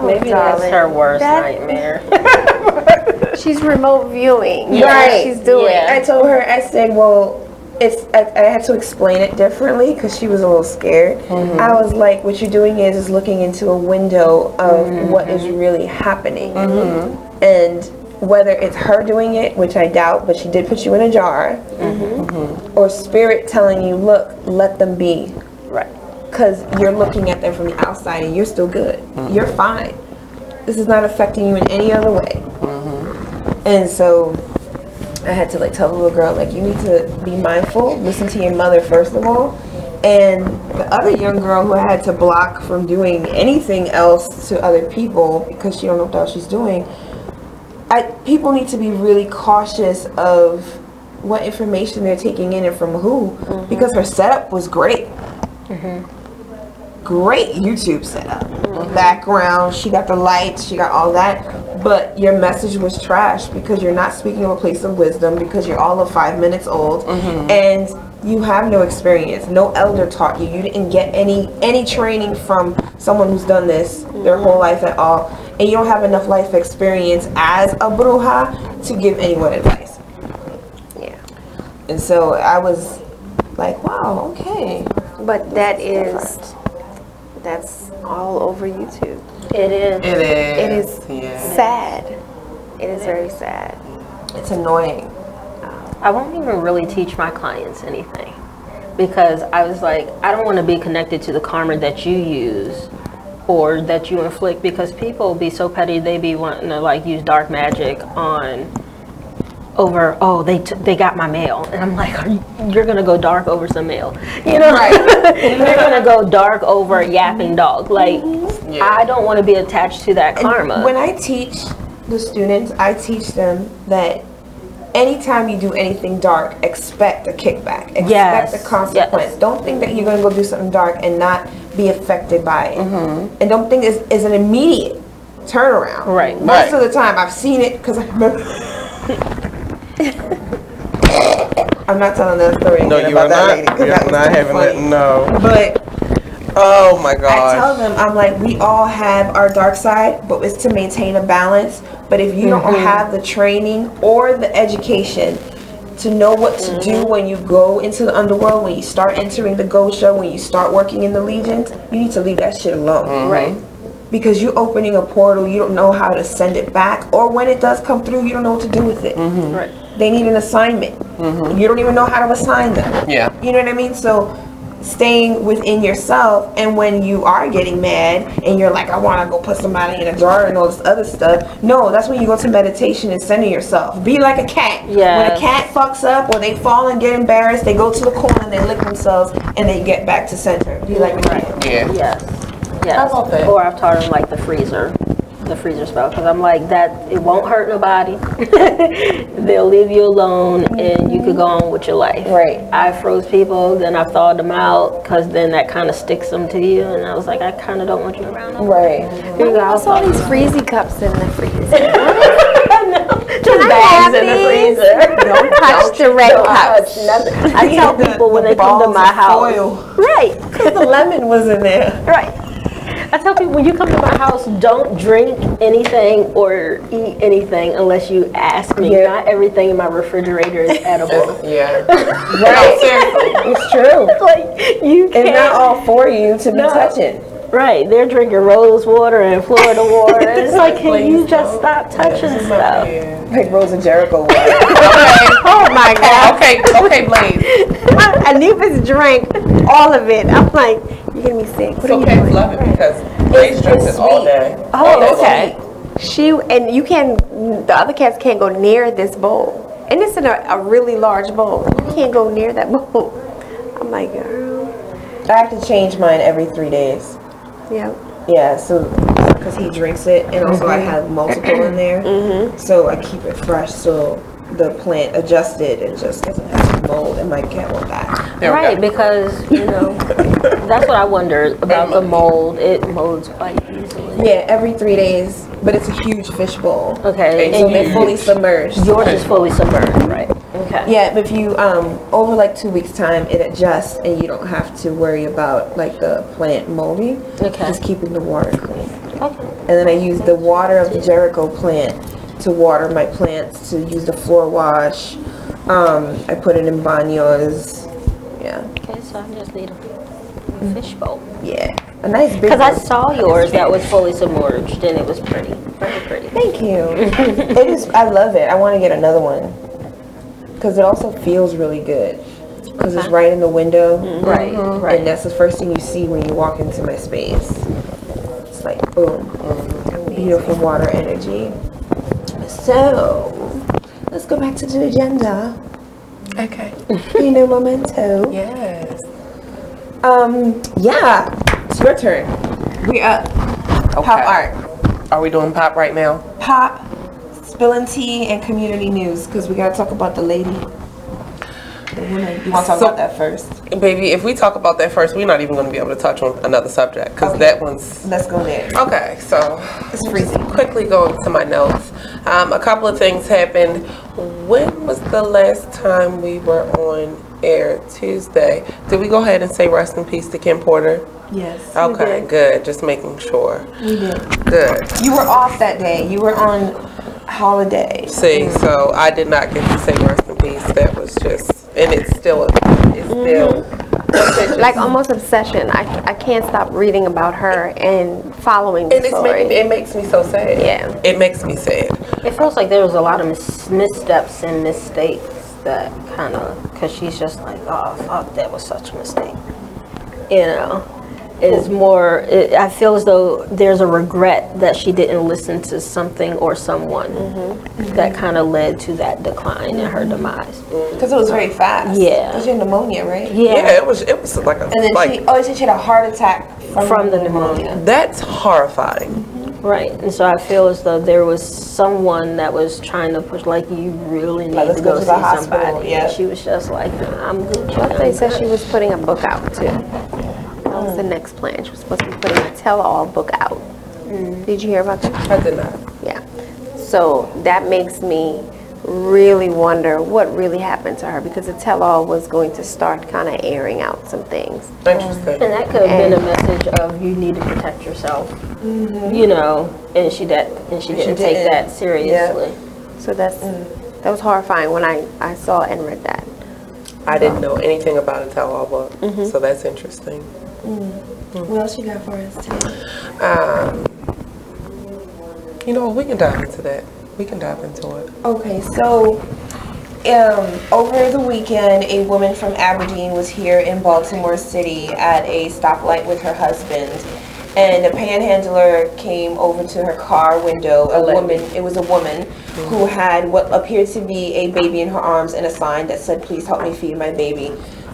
maybe that's her worst nightmare. She's remote viewing. Right. She's doing. I told her, I said, well, I had to explain it differently because she was a little scared. I was like, what you're doing is looking into a window of what is really happening. And whether it's her doing it, which I doubt, but she did put you in a jar, or spirit telling you, look, let them be. Right. Because you're looking at them from the outside and you're still good. You're fine. This is not affecting you in any other way. And so I had to like tell the little girl, like, you need to be mindful, listen to your mother first of all. And the other young girl who I had to block from doing anything else to other people because she don't know what the hell she's doing, people need to be really cautious of what information they're taking in and from who, because her setup was great. Great YouTube setup. Background, she got the lights, she got all that, but your message was trash because you're not speaking from a place of wisdom, because you're all of 5 minutes old, and you have no experience. No elder taught you. You didn't get any training from someone who's done this their whole life at all, and you don't have enough life experience as a bruja to give anyone advice. And so I was like, wow, okay. But that's all over YouTube. It is. It is sad. It is very sad. It's annoying. I won't even really teach my clients anything because I was like, I don't want to be connected to the karma that you use or that you inflict, because people be so petty, they be wanting to like use dark magic on over, oh, they got my mail, and I'm like, you're gonna go dark over some mail, you know? Right. You're gonna go dark over a yapping dog. Like, I don't want to be attached to that karma. And when I teach the students, I teach them that anytime you do anything dark, expect a kickback, expect a consequence. Don't think that you're gonna go do something dark and not be affected by it, and don't think it's an immediate turnaround. Right. Most of the time, I've seen it because I remember. I'm not telling that story. No, you about are that not. lady, You're not having it. No. But Oh my God. I tell them, I'm like, we all have our dark side, but it's to maintain a balance. But if you don't have the training or the education to know what to do when you go into the underworld, when you start entering the Gosha, when you start working in the legions, you need to leave that shit alone. Right. Because you're opening a portal, you don't know how to send it back, or when it does come through, you don't know what to do with it. Right. They need an assignment. You don't even know how to assign them. Yeah. You know what I mean? So staying within yourself, and when you are getting mad and you're like, I want to go put somebody in a jar and all this other stuff, no, that's when you go to meditation and center yourself. Be like a cat. Yes. When a cat fucks up or they fall and get embarrassed, they go to the corner and they lick themselves and they get back to center. Be like a cat. Yeah. Yes. I love that. Or I've taught them like the freezer spell, because I'm like, that it won't hurt nobody. They'll leave you alone and you could go on with your life. Right. I froze people, then I thawed them out, because then that kind of sticks them to you, and I was like, I kind of don't want you around. Right. Here you go. What's all these freezy cups in the freezer? Just bags in the freezer. Don't touch the red cups. I tell people when they come to my house. Right. Because the lemon was in there. Right. I tell people, when you come to my house, don't drink anything or eat anything unless you ask me. Not everything in my refrigerator is edible. Yeah. Right. Seriously. It's true. Like, you can't. It's not all for you to be touching. Right. They're drinking rose water and Florida water. It's like, can you just stop touching stuff? Like Rose of Jericho water. Oh my God. Okay, Blaze. Anifa's drank all of it. I'm like, you're getting me sick. It's okay, I love it because Blaze drinks it all day. Oh, okay. And you can, the other cats can't go near this bowl. And it's in a really large bowl. You can't go near that bowl. I'm like, girl. I have to change mine every 3 days. Yeah. Yeah, so because he drinks it, and also I have multiple in there, so I keep it fresh so the plant adjusted and just doesn't have mold, and my cat won't die. Right, because, you know, that's what I wonder about the mold. It molds quite easily. Yeah, every 3 days, but it's a huge fish bowl. Okay. So they're fully submerged. Yours is fully submerged, right? Okay. Yeah, but if you, over like 2 weeks time, it adjusts and you don't have to worry about like the plant molding. Okay. Just keeping the water clean. Okay. And then I use the water of the Jericho plant to water my plants, to use the floor wash. I put it in baños. Yeah. Okay, so I just need a fish bowl. Yeah. A nice big Because I one. saw yours that was fully submerged and it was pretty. Very pretty. Thank you. It is. I love it. I want to get another one. Because it also feels really good. Because it's right in the window. Right, right. And that's the first thing you see when you walk into my space. It's like, boom. Beautiful water energy. So, let's go back to the agenda. Okay. You know, memento. Yes. Yeah. It's your turn. We up. Okay. Pop art. Are we doing pop right now? Pop, spilling tea, and community news, because we got to talk about the lady. The woman. You want to talk about that first? Baby, if we talk about that first, we're not even going to be able to touch on another subject, because that one's... Let's go there. Okay, so It's freezing. quickly going to my notes. A couple of things happened. When was the last time we were on air? Tuesday. Did we go ahead and say rest in peace to Kim Porter? Yes. Okay, good. Just making sure. We did. Good. You were off that day. You were on holiday. See, so I did not get to say rest in peace. That was just, and it's still Like almost obsession. I can't stop reading about her and following the story. It makes me so sad. Yeah. It makes me sad. It feels like there was a lot of missteps and mistakes that kind of, because she's just like, oh, fuck, that was such a mistake. You know? It's more, I feel as though there's a regret that she didn't listen to something or someone that kind of led to that decline and her demise. Because it was very fast. Yeah. Because you had pneumonia, right? Yeah, it was like a... And then she had a heart attack from the pneumonia. That's horrifying. Right, and so I feel as though there was someone that was trying to push, like, you really need let's to go go to see the hospital, somebody. yeah. And she was just like, nah, I'm good. They said she was putting a book out too. That was the next plan. She was supposed to be putting a tell-all book out. Did you hear about that? I did not. Yeah. So that makes me really wonder what really happened to her, because the tell-all was going to start kind of airing out some things. Interesting. And that could have been a message of you need to protect yourself, you know, and she didn't take that seriously. Yeah. So that was horrifying when I saw and read that. I didn't know anything about a tell-all book, so that's interesting. What else you got for us today? You know, we can dive into that. We can dive into it. Okay, so over the weekend, a woman from Aberdeen was here in Baltimore City at a stoplight with her husband, and a panhandler came over to her car window. It was a woman who had what appeared to be a baby in her arms and a sign that said, "Please help me feed my baby."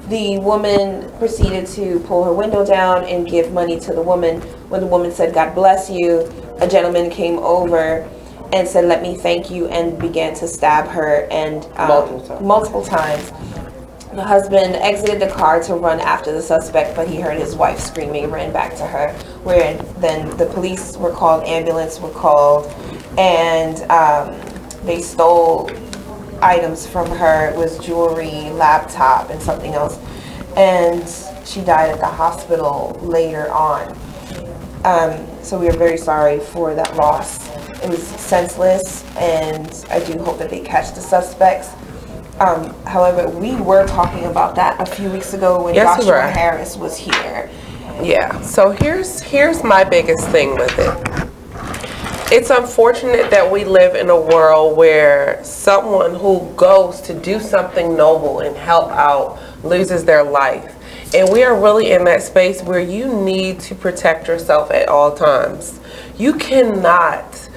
The woman proceeded to pull her window down and give money to the woman. When the woman said, "God bless you," a gentleman came over and said, "Let me thank you," and began to stab her and multiple times. The husband exited the car to run after the suspect, but he heard his wife screaming, ran back to her, where then the police were called, ambulance were called, and they stole items from her. It was jewelry, laptop, and something else, and she died at the hospital later on. So we are very sorry for that loss. It was senseless, and I do hope that they catch the suspects. However, we were talking about that a few weeks ago when Joshua Harris was here. Yeah, so here's my biggest thing with it. It's unfortunate that we live in a world where someone who goes to do something noble and help out loses their life. And we are really in that space where you need to protect yourself at all times. You cannot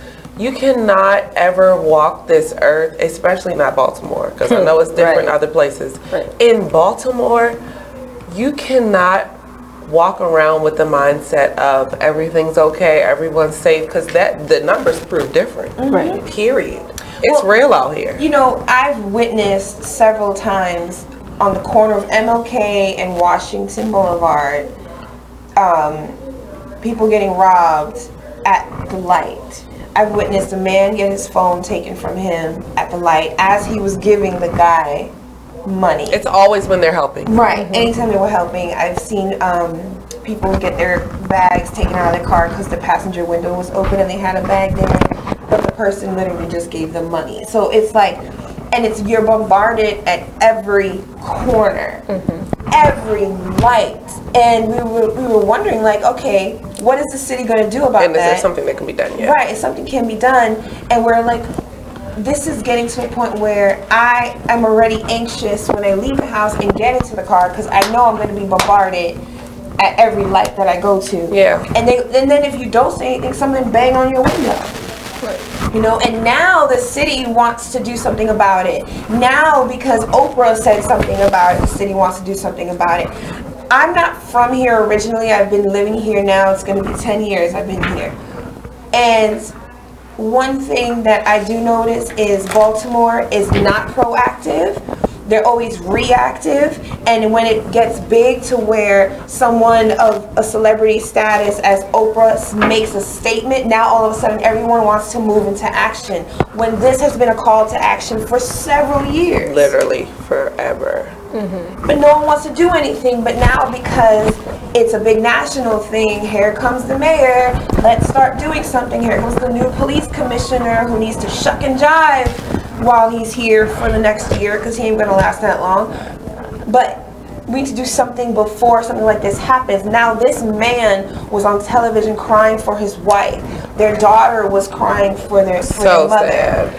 ever walk this earth, especially not Baltimore, because I know it's different in other places. In Baltimore, you cannot walk around with the mindset of everything's okay, everyone's safe, because the numbers prove different. Period. It's real out here. You know, I've witnessed several times on the corner of MLK and Washington Boulevard, people getting robbed at the light. I've witnessed a man get his phone taken from him at the light as he was giving the guy money. It's always when they're helping. Right. Anytime they were helping. I've seen people get their bags taken out of their car because the passenger window was open and they had a bag there, but the person literally just gave them money. So it's like, and you're bombarded at every corner, every light, and we were wondering, like, okay, what is the city going to do about that? And is there something that can be done yet? Right, something can be done, and we're like, this is getting to a point where I am already anxious when I leave the house and get into the car, because I know I'm going to be bombarded at every light that I go to. Yeah. And then if you don't say anything, someone bang on your window. You know, and now the city wants to do something about it. Now, because Oprah said something about it, the city wants to do something about it. I'm not from here originally. I've been living here now. It's going to be 10 years I've been here. And one thing that I do notice is Baltimore is not proactive. They're always reactive, and when it gets big to where someone of a celebrity status as Oprah makes a statement, now all of a sudden everyone wants to move into action, when this has been a call to action for several years. Literally forever. But no one wants to do anything, but now because it's a big national thing, here comes the mayor, let's start doing something. Here comes the new police commissioner who needs to shuck and jive while he's here for the next year, because he ain't gonna last that long. But we need to do something before something like this happens. Now this man was on television crying for his wife. Their daughter was crying for their mother. Sad.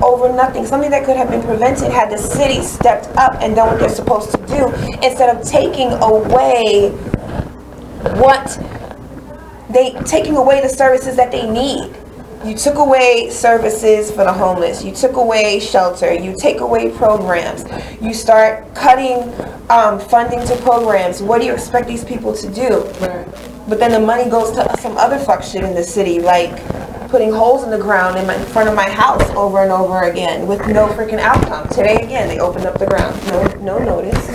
Over nothing. Something that could have been prevented had the city stepped up and done what they're supposed to do, instead of taking away the services that they need. You took away services for the homeless. You took away shelter. You take away programs. You start cutting funding to programs. What do you expect these people to do? But then the money goes to some other fuck shit in the city, like putting holes in the ground in front of my house over and over again with no freaking outcome. Today again, they opened up the ground. No notice.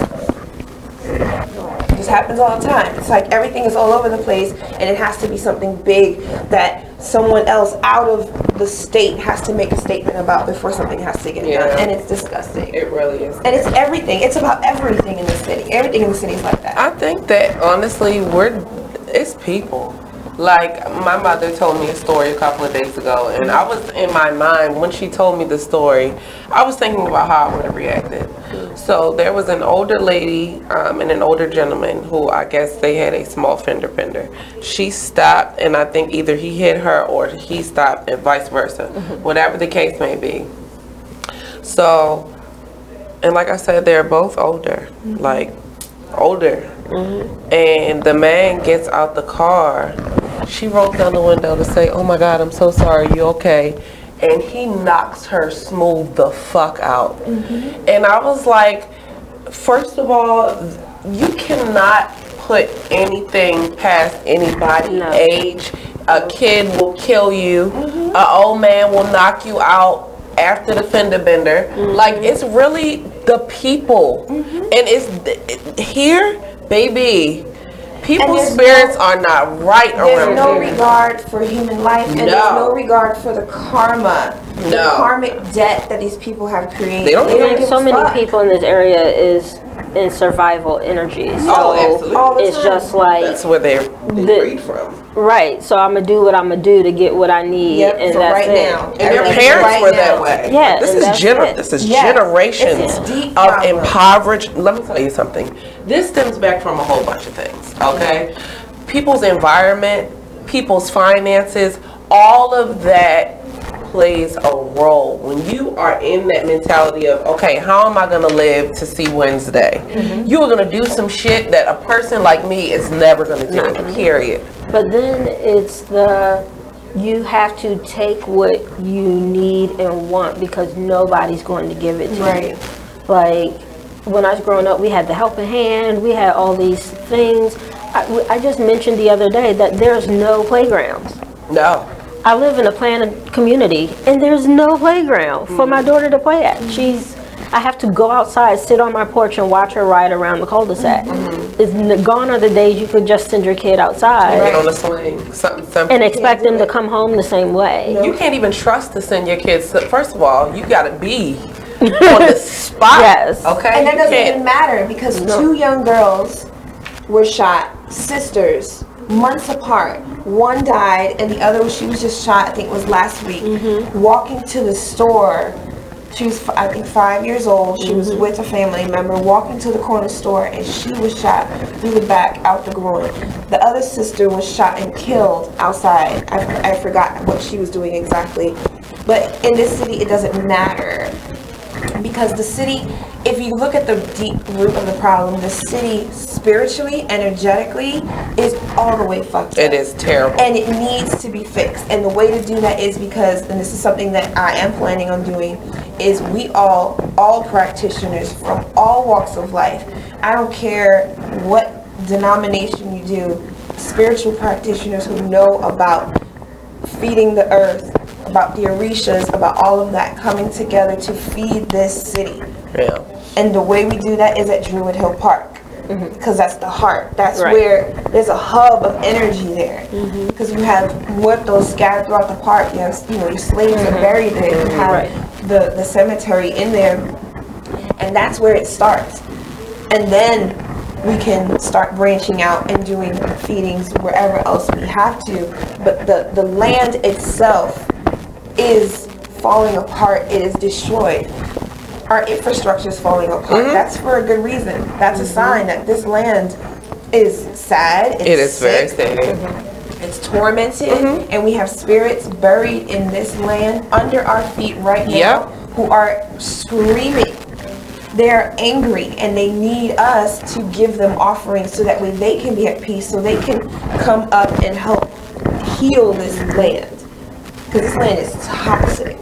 This happens all the time. It's like everything is all over the place, and it has to be something big that someone else out of the state has to make a statement about before something has to get done. And it's disgusting. It really is. And it's everything. It's about everything in the city. Everything in the city is like that. I think that honestly, it's people. Like, my mother told me a story a couple of days ago, and I was in my mind when she told me the story, I was thinking about how I would have reacted. So there was an older lady and an older gentleman who I guess they had a small fender bender. She stopped, and I think either he hit her or he stopped, and vice versa, whatever the case may be. So, and like I said, they're both older, like older. And the man gets out the car. She rolled down the window to say, "Oh my God, I'm so sorry, you okay?" And he knocks her smooth the fuck out. And I was like, first of all, you cannot put anything past anybody's age. A kid will kill you. An old man will knock you out after the fender bender. Like, it's really the people. And it's here, baby. People's spirits are not right around here. There's no regard for human life, and there's no regard for the karma, the karmic debt that these people have created. They don't give so many people in this area is in survival energy. So it's just like that's where they breed from. Right. So I'm gonna do what I'm gonna do to get what I need, and that's it. Now. And their parents were that way. Yeah. This is generations of impoverished. Let me tell you something. This stems back from a whole bunch of things. Okay, people's environment, people's finances, all of that plays a role. When you are in that mentality of, okay, how am I going to live to see Wednesday? You are going to do some shit that a person like me is never going to do, period. But then it's you have to take what you need and want because nobody's going to give it to you. Like, when I was growing up, we had the helping hand, we had all these things. I just mentioned the other day that there's no playgrounds. No. I live in a planned community, and there's no playground for my daughter to play at. I have to go outside, sit on my porch, and watch her ride around the cul-de-sac. Gone are the days you could just send your kid outside on a swing, something, and expect them to come home the same way. You can't even trust to send your kids. First of all, you got to be on the spot. Yes. Okay. And that doesn't even matter because two young girls were shot, sisters, months apart. One died and the other, she was just shot, I think it was last week, walking to the store. She was, I think, 5 years old. She was with a family member walking to the corner store, and she was shot through the back, out the groin. The other sister was shot and killed outside. I forgot what she was doing exactly. But in this city, it doesn't matter. Because the city, if you look at the deep root of the problem, the city spiritually, energetically, is all the way fucked up. It is terrible. And it needs to be fixed. And the way to do that is because, and this is something that I am planning on doing, is we all practitioners from all walks of life, I don't care what denomination you do, spiritual practitioners who know about feeding the earth, about the orishas, about all of that, coming together to feed this city. Yeah. And the way we do that is at Druid Hill Park, because that's the heart. That's where there's a hub of energy there. Because you have muertos scattered throughout the park. You have, your slaves are buried there. You have the cemetery in there, and that's where it starts. And then we can start branching out and doing feedings wherever else we have to. But the land itself is falling apart. It is destroyed. Our infrastructure is falling apart. That's for a good reason. That's a sign that this land is sad. It is very sad. It's tormented, and we have spirits buried in this land under our feet right now who are screaming. They're angry, and they need us to give them offerings so that way they can be at peace, so they can come up and help heal this land. Because this land is toxic.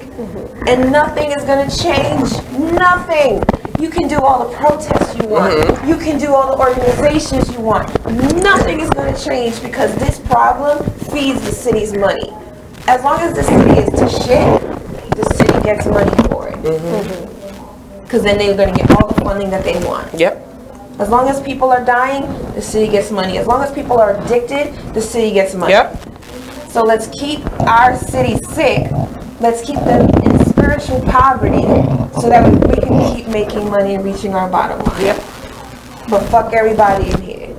And nothing is going to change. Nothing. You can do all the protests you want. You can do all the organizations you want. Nothing is going to change because this problem feeds the city's money. As long as the city is to shit, the city gets money for it. Because then they're going to get all the funding that they want. As long as people are dying, the city gets money. As long as people are addicted, the city gets money. Yep. So let's keep our city sick. Let's keep them in spiritual poverty so that we can keep making money and reaching our bottom line. Yep. But fuck everybody in here.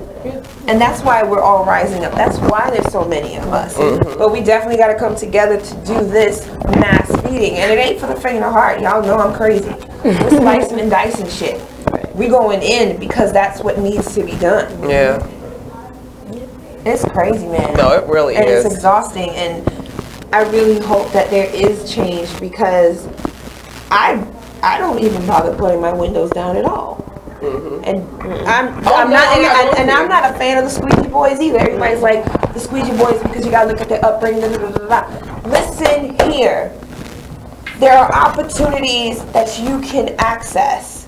And that's why we're all rising up. That's why there's so many of us. But we definitely got to come together to do this mass feeding. And it ain't for the faint of heart. Y'all know I'm crazy. We're slicing and dicing shit. We going in because that's what needs to be done. Yeah. It's crazy, man. No, it really and is. It's exhausting. And I really hope that there is change because I don't even bother putting my windows down at all. And I'm not a fan of the squeegee boys either. Everybody's like the squeegee boys because you gotta look at their upbringing. Listen here, there are opportunities that you can access.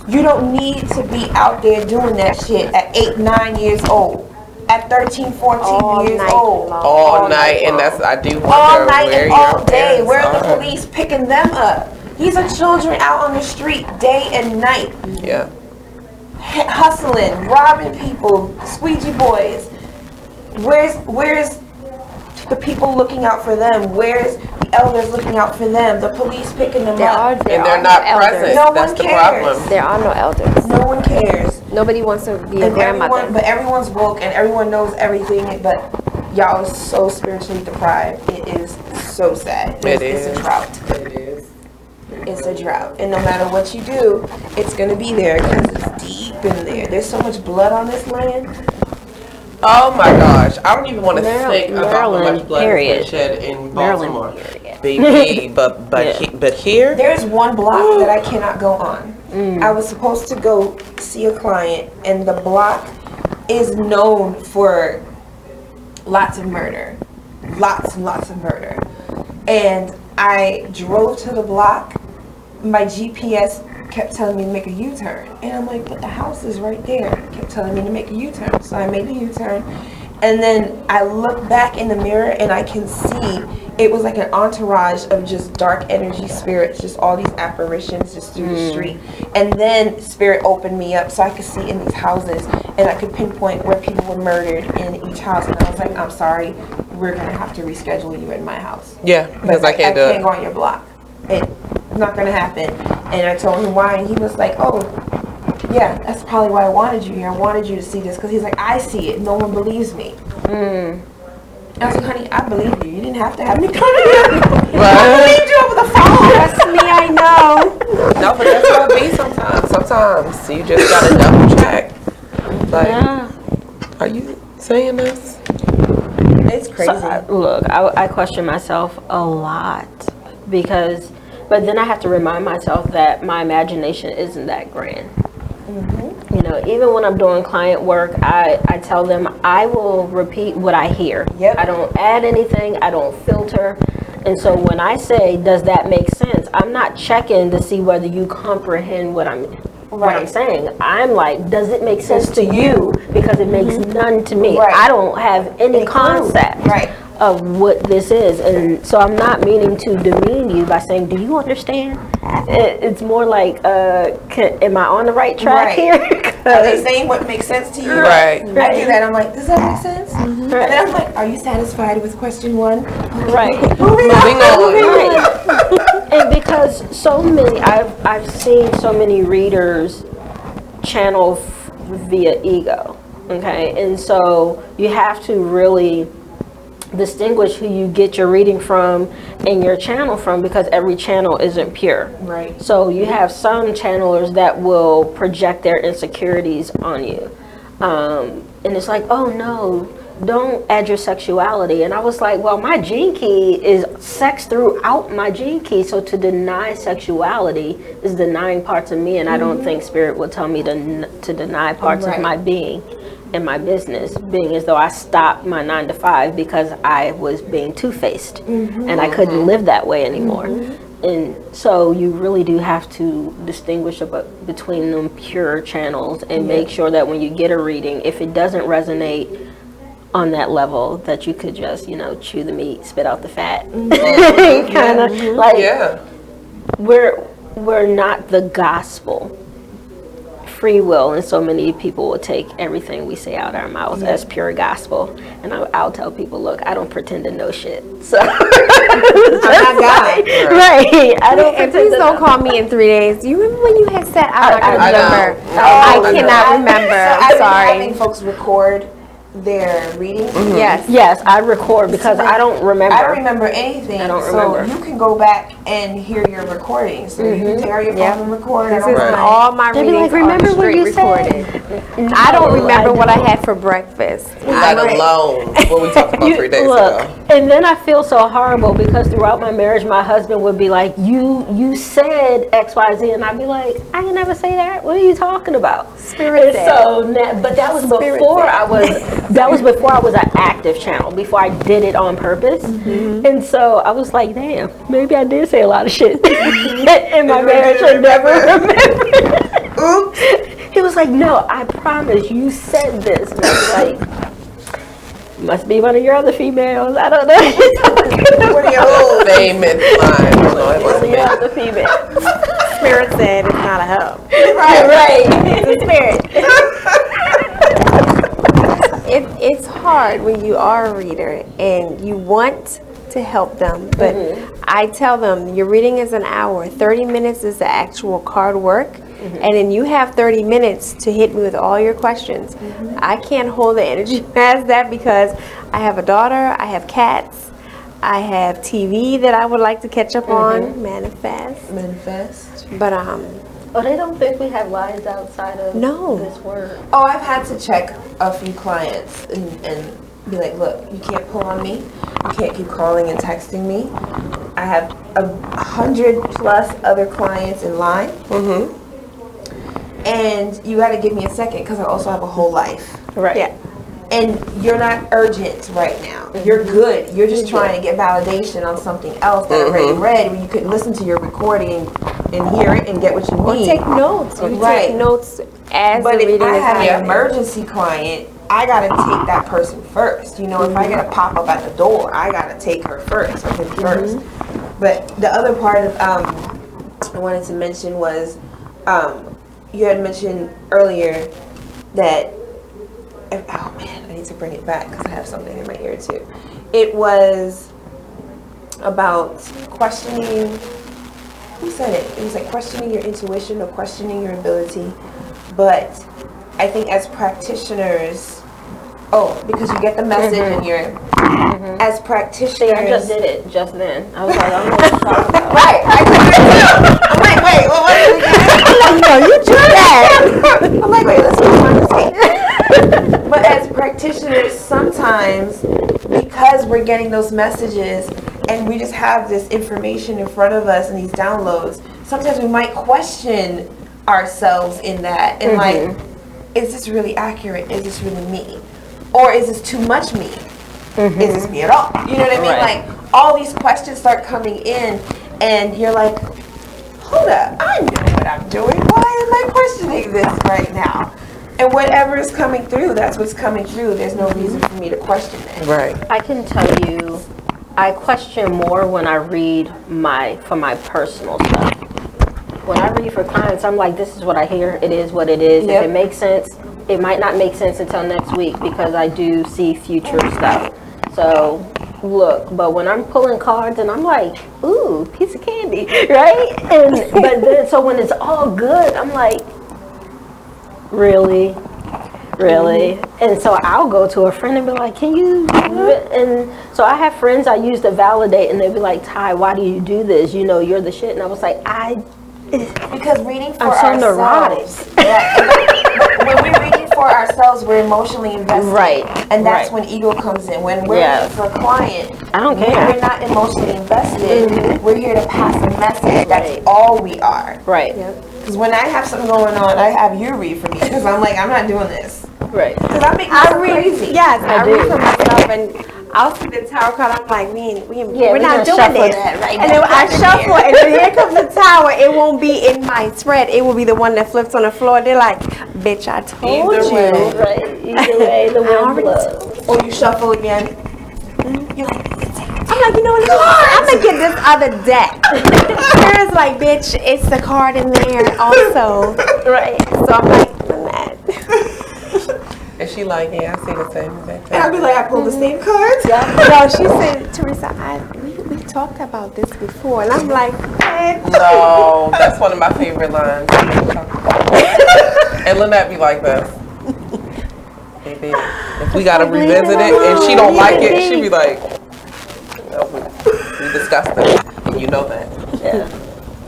You don't need to be out there doing that shit at 8, 9 years old, at 13, 14 years old. All night, and that's I do wonder all night where and all your day. Where are parents the police picking them up? These are children out on the street day and night. Yeah. Hustling, robbing people, squeegee boys. Where's the people looking out for them? Where's the elders looking out for them? The police picking them up. And they're not present. No That's one the cares. problem. There are no elders. No one cares. Nobody wants to be a grandmother. But everyone's woke and everyone knows everything. But y'all are so spiritually deprived. It is so sad. It's a drought. It is. It's a drought, and no matter what you do, it's gonna be there because it's deep in there. There's so much blood on this land. Oh my gosh, I don't even want to think about how Maryland, much blood period. has been shed in Baltimore, Maryland, baby. But here, There's one block that I cannot go on. I was supposed to go see a client, and the block is known for lots of murder, lots and lots of murder. And I drove to the block. My GPS kept telling me to make a U-turn, and I'm like, but the house is right there. It kept telling me to make a U-turn, so I made a U-turn, and then I look back in the mirror and I can see it was like an entourage of just dark energy spirits, just all these apparitions just through the street. And then spirit opened me up so I could see in these houses, and I could pinpoint where people were murdered in each house. And I was like, I'm sorry, we're gonna have to reschedule you in my house. yeah, because I can't do it. I can't go on your block. It's not gonna happen. And I told him why, and he was like, oh, yeah, that's probably why I wanted you here. I wanted you to see this, because he's like, I see it. No one believes me. I was like, honey, I believe you. You didn't have to have me come here. I believed you over the phone. Trust me, I know. No, but that's how it be sometimes. Sometimes you just gotta double check. Like, are you saying this? It's crazy. So, I question myself a lot because, but then I have to remind myself that my imagination isn't that grand. You know, even when I'm doing client work, I tell them I will repeat what I hear. I don't add anything. I don't filter. And so when I say, does that make sense? I'm not checking to see whether you comprehend what I'm saying. I'm like, does it make sense to you? Because it makes none to me. I don't have any concept of what this is. And so I'm not meaning to demean you by saying, do you understand? It's more like, am I on the right track here? Are they saying what makes sense to you? Right. I do that. I'm like, does that make sense? And then I'm like, are you satisfied with question 1? Right. Moving on. And because so many, I've seen so many readers channel via ego. Okay. And so you have to really distinguish who you get your reading from and your channel from, because every channel isn't pure. Right. So you have some channelers that will project their insecurities on you. And it's like, oh no, don't add your sexuality. And I was like, well, my gene key is sex throughout my gene key. So to deny sexuality is denying parts of me. And I don't think spirit will tell me to deny parts of my being and my business, being as though I stopped my 9 to 5 because I was being two-faced and I couldn't live that way anymore. And so you really do have to distinguish between them pure channels and make sure that when you get a reading, if it doesn't resonate on that level, that you could just, you know, chew the meat, spit out the fat. Kind of like, we're not the gospel free will, and so many people will take everything we say out our mouths as pure gospel. And I'll tell people, look, I don't pretend to know shit. So I'm not God. Right. I don't. And please don't call me in 3 days. Do you remember when you had said I remember? I cannot remember. I'm sorry. Having folks record their readings. Yes, I record because I don't remember. I don't remember anything. I don't remember. So you can go back and hear your recordings. So you can take out your phone and record. This is all my readings remember what you recorded. I don't remember what I had for breakfast. That alone, what we talked about 3 days ago. And then I feel so horrible because throughout my marriage, my husband would be like, "You said X, Y, Z," and I'd be like, "I can never say that. What are you talking about?" Spirit. But that was before I was. That was before I was an active channel. Before I did it on purpose, and so I was like, "Damn, maybe I did say a lot of shit in my marriage and never remember." Oops. He was like, "No, I promise you said this." And I was like, must be one of your other females. I don't know. What are your famous line? No, it wasn't your other female. Spirit said it's not a hoe. Right. It's a spirit. It's hard when you are a reader and you want to help them, but I tell them your reading is an hour. 30 minutes is the actual card work. And then you have 30 minutes to hit me with all your questions. I can't hold the energy past that because I have a daughter, I have cats, I have TV that I would like to catch up on, manifest. But oh, they don't think we have lives outside of this word. Oh, I've had to check a few clients and be like, look, you can't pull on me. You can't keep calling and texting me. I have 100+ other clients in line. And you got to give me a second because I also have a whole life. Right. Yeah. And you're not urgent right now. You're good. You're just trying to get validation on something else that I already read when you could listen to your recording and hear it and get what you need. Or take notes. You take notes as the reading is happening. But if I have an emergency client, I got to take that person first. You know, if I get a pop-up at the door, I got to take her first or him first. But the other part of I wanted to mention was you had mentioned earlier that, oh man, I need to bring it back because I have something in my ear too. It was about questioning, who said it? It was like questioning your intuition or questioning your ability. But I think as practitioners, because you get the message and you're, as practitioners. See, I just did it just then. I was like, I don't know what you're talking about. Right, I did it too. I'm like, wait, what was it again? I'm like, no, you did that. I'm like, wait, let's go on this tape. But as practitioners, sometimes, because we're getting those messages and we just have this information in front of us and these downloads, sometimes we might question ourselves in that and like, is this really accurate? Is this really me? Or is this too much me? Is this me at all? You know what I mean? Like, all these questions start coming in and you're like, hold up, I know what I'm doing. Why am I questioning this right now? And whatever is coming through, that's what's coming through. There's no reason for me to question it. Right. I can tell you, I question more when I read for my personal stuff. When I read for clients, I'm like, this is what I hear. It is what it is. If it makes sense, it might not make sense until next week because I do see future stuff. So look, but when I'm pulling cards and I'm like, ooh, piece of candy, right? And but then so when it's all good, I'm like, really? And so I'll go to a friend and be like, can you do it? And so I have friends I use to validate and they'll be like, Ty, why do you do this? You know, you're the shit. And I was like, because reading for I'm so ourselves. When we're reading for ourselves, we're emotionally invested. Right. And that's when ego comes in. When we're reading for a client, I don't care. We're not emotionally invested. We're here to pass a message. That's all we are. Right. Because when I have something going on, I have you read for me. Because I'm like, I'm not doing this. Right. Because I read crazy. Yes, I read for myself and I'll see the tower card. I'm like, we're not doing this. Right and then I shuffle and then here comes the tower. It won't be in my spread. It will be the one that flips on the floor. They're like, bitch, I told you. Right. Either way, the wind blows. Or you shuffle again. You're like, I'm like, you know what? I'm to get this other deck. Sarah's like, bitch, it's the card in there also. Right. So I'm like, that. And she like, yeah, I see the same thing. And I'll be like, I pulled the same cards. No, she said, Teresa, we talked about this before. And I'm like, what? No, that's one of my favorite lines. And Lynette be like this. Baby, if we gotta revisit it and she don't like it, she be like, no, we discussed it. And you know that. Yeah.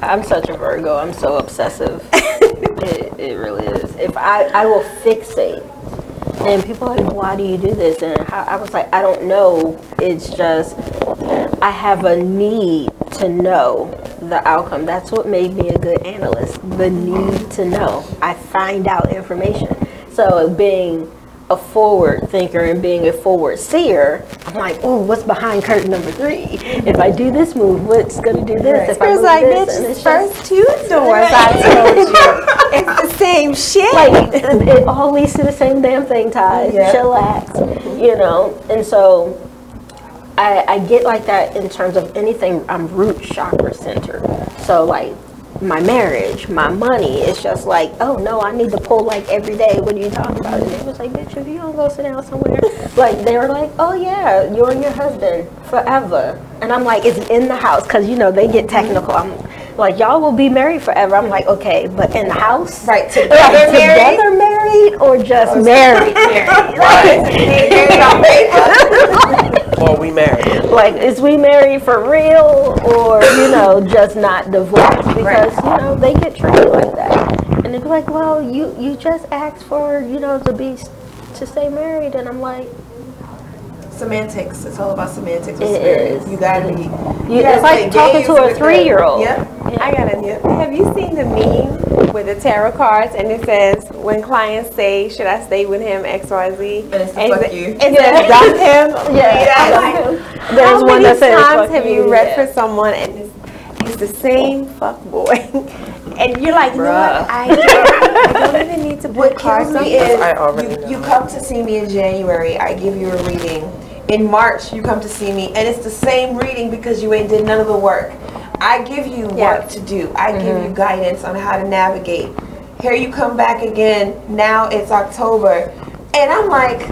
I'm such a Virgo. I'm so obsessive. It really is. If I will fixate. And people are like, why do you do this? And I was like, I don't know. It's just, I have a need to know the outcome. That's what made me a good analyst. The need to know. I find out information. So being a forward thinker and being a forward seer, I'm like, oh, what's behind curtain number 3? If I do this move, what's going to do this? If I move like, this, bitch, first 2 doors I told you. It's the same shit. Like, it all leads to the same damn thing, Ty. Yeah. Chillax, you know? And so I get like that in terms of anything. I'm root chakra centered. So like my marriage, my money, it's just like, oh no, I need to pull like every day. What are you talking about? And they was like, bitch, if you don't go sit down somewhere, like they were like, oh yeah, you and your husband forever. And I'm like, it's in the house, because you know they get technical. I'm like, y'all will be married forever. I'm like, okay, but in the house, Right, together married or just married? Or we married. Like, is we married for real, or you know, just not divorced? Because you know they get treated like that, and they'd be like, well, you just asked for, you know, to stay married, and I'm like, semantics. It's all about semantics. It is. You gotta be. It's like talking to a 3-year-old. Yep. I got it. Have you seen the meme with the tarot cards and it says, when clients say, should I stay with him, XYZ? And it's fuck you. It says, dump him. Yeah. There's one that says, how many times fuck have you you, read yeah. for someone and it's the same fuck boy? And you're like, you know what? I don't even need to put What cards kills on me this. is you come to see me in January, I give you a reading. In March, you come to see me, and it's the same reading because you ain't did none of the work. I give you work to do. I give you guidance on how to navigate. Here you come back again. Now it's October, and I'm like,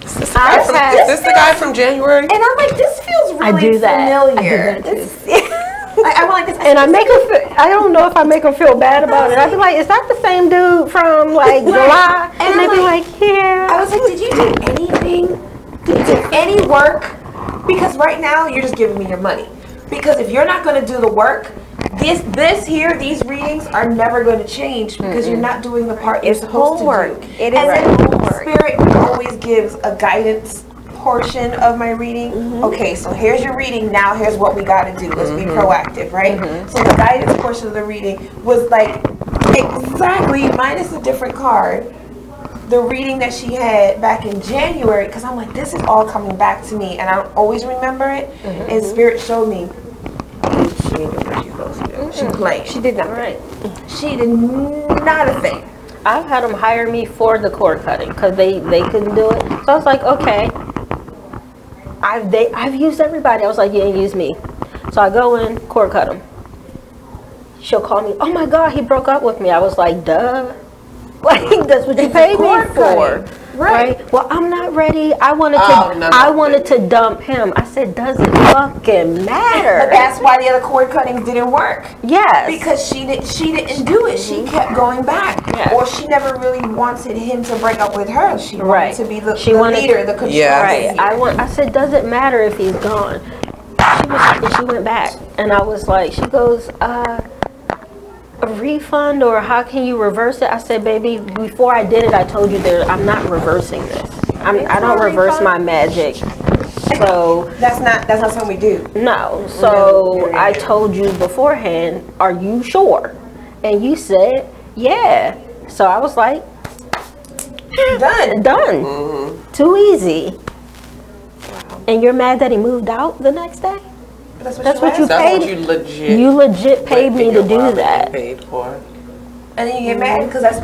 Is this the guy from January? and I'm like, this feels really I do that. familiar. I do that too. I'm like, this. And I make them. I don't know if I make them feel bad about it. I'd be like, "Is that the same dude from like July?" And they'd be like, "Yeah." I was like, did you do anything? Did you do any work? Because right now you're just giving me your money. Because if you're not going to do the work, these readings are never going to change because you're not doing the part you're supposed homework. to do. It is and then homework. Spirit always gives a guidance portion of my reading. Okay, so here's your reading. Now here's what we got to do. Let's be proactive, right? So the guidance portion of the reading was like exactly minus a different card. The reading that she had back in January, because I'm like, this is all coming back to me, and I don't always remember it. And Spirit showed me. She didn't do what she was supposed to do. She played. She did not. Right. She did not a thing. I've had them hire me for the cord cutting because they couldn't do it. So I was like, okay. I've used everybody. I was like, you ain't used me. So I go in, cord cut him. She'll call me, oh my God, he broke up with me. I was like, duh. Like, that's what you paid me for. Right. Well, I'm not ready. I wanted to dump him. I said, does it fucking matter? But that's why the other cord cuttings didn't work. Yes. Because she didn't do it. She kept going back. Yes. Or she never really wanted him to break up with her. She wanted to be the wanted, leader, the control. Right. I said, does it matter if he's gone? She went back. And I was like, she goes, a refund, or how can you reverse it? I said, baby, before I did it, I told you that I'm not reversing this. I don't reverse my magic. So that's not something we do. No. So I told you beforehand, are you sure? And you said, yeah. So I was like, done. Too easy. And you're mad that he moved out the next day? That's what you paid. You legit paid me to do that. Paid for. And then you get mad because that's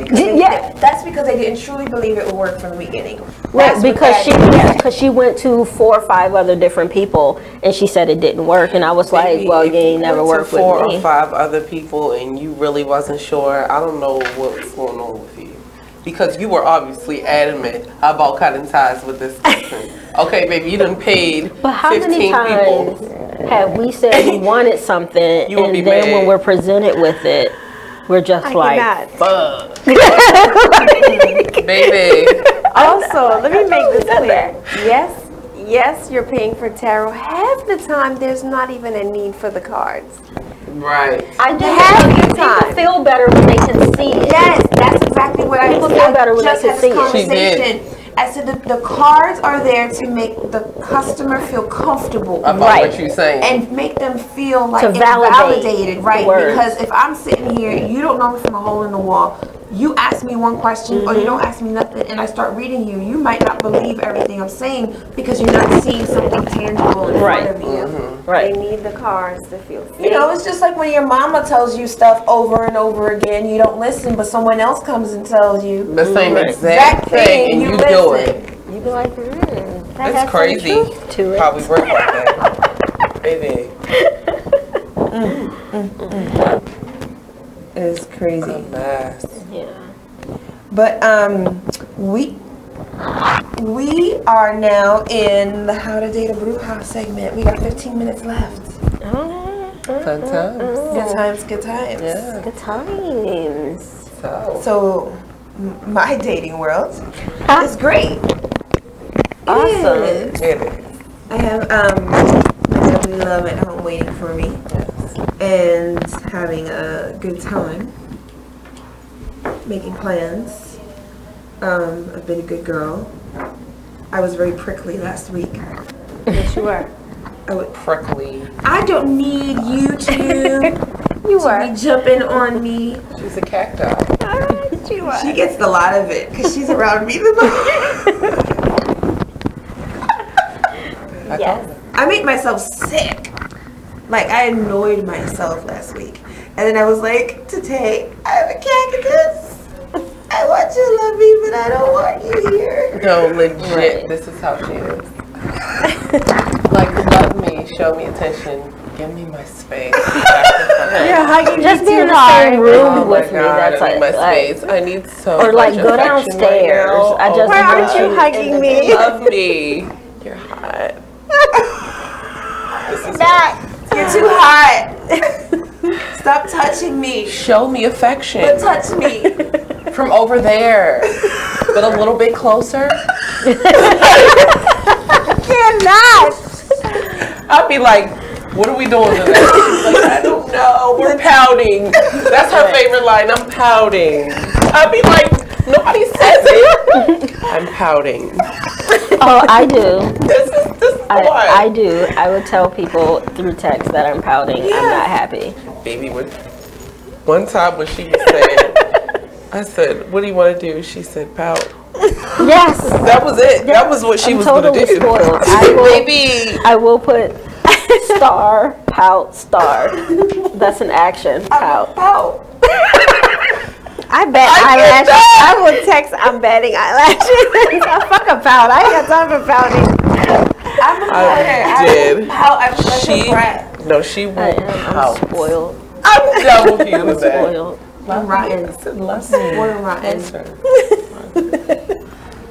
because they didn't truly believe it would work from the beginning. Right, because she went to 4 or 5 other different people and she said it didn't work, and I was like, well, you ain't never worked with me. 4 or 5 other people and you really wasn't sure. I don't know what was going on with you, because you were obviously adamant about cutting ties with this person. Okay, baby, you done paid. But how 15 many times have we said we wanted something and then mad. when we're presented with it, we're just fuck. Baby. Also, let me make this clear. Yes, you're paying for tarot. Half the time, there's not even a need for the cards. Right. I just people feel better when they can see it. Yes, that's exactly what I People feel better when they just can had see this it. conversation. I said that the cards are there to make the customer feel comfortable about what you're saying and make them feel like to validated, right? Because if I'm sitting here, you don't know me from a hole in the wall. You ask me one question or you don't ask me nothing, and I start reading you. You might not believe everything I'm saying because you're not seeing something tangible in front of you. Right. They need the cards to feel safe. You know, it's just like when your mama tells you stuff over and over again. You don't listen, but someone else comes and tells you the same exact thing, and you do it. You be like, it's crazy how we work like that, baby. it is crazy. A mess. Yeah. But we are now in the How to Date a Bruja segment. We got 15 minutes left. Fun times. Good times. Yeah. Good times. So my dating world is great. Awesome. It is. I have my lovely love at home waiting for me and having a good time, making plans. I've been a good girl. I was very prickly last week. Yes, you were. I was prickly. I don't need you to You were be jumping on me. She's a cacti. You were. She gets a lot of it because she's around me the most. Yes. I made myself sick. Like, I annoyed myself last week. And then I was like, today, I have a cactus. I want you to love me, but I don't want you here. No, legit, this is how she is. Like, love me, show me attention, give me my space. You're hugging Just me be in too the hard. same room Oh with my me. God, That's I need my like, space. I need so or like much go affection downstairs. Right now. I just Why want aren't you hugging me? Love me. You're hot. This is You're too hot. Stop touching me. Show me affection. But touch me. From over there. But a little bit closer. You're not. I'd be like, what are we doing today? She's like, I don't know. We're pouting. That's her favorite line. I'm pouting. I'd be like, nobody says it. I'm pouting. Oh, I do. This is I do. I would tell people through text that I'm pouting. I'm not happy. Baby, one time when she was saying, I said, what do you want to do? She said, pout. Yes. That was it. That was what she was going to do. Spoiled. I will put star, pout, star. That's an action. Pout. Pout. I bet eyelashes. I will text, I'm betting eyelashes. Fuck a pout. I ain't got time for pouting. I'm a I did. She will I'm pout. spoiled. I'm done with you I'm today. spoiled. I'm rotten. Spoiled rotten.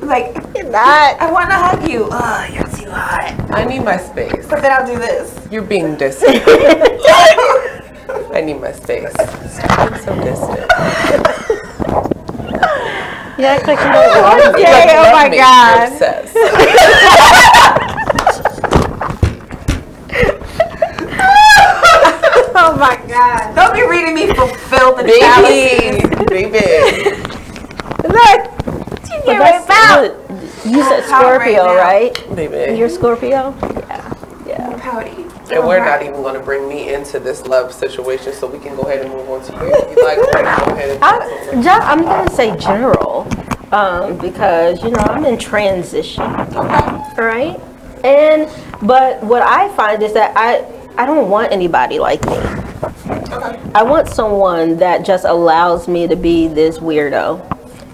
Like, You're not. I want to hug you. Oh, you're too hot. I need my space. But then I'll do this. You're being distant. I need my space. Stop being so distant. You act like you don't want me. Okay, oh my God. You're obsessed. Oh my God. Don't be reading me for filth and fallacies. Baby. Look. But that's you said Scorpio, right? Baby. You're Scorpio? I'm pouty. And we're not even going to bring me into this love situation, so we can go ahead and move on to you. You like, go ahead and I'm going to say general, because, you know, I'm in transition, right? But what I find is that I don't want anybody like me. I want someone that just allows me to be this weirdo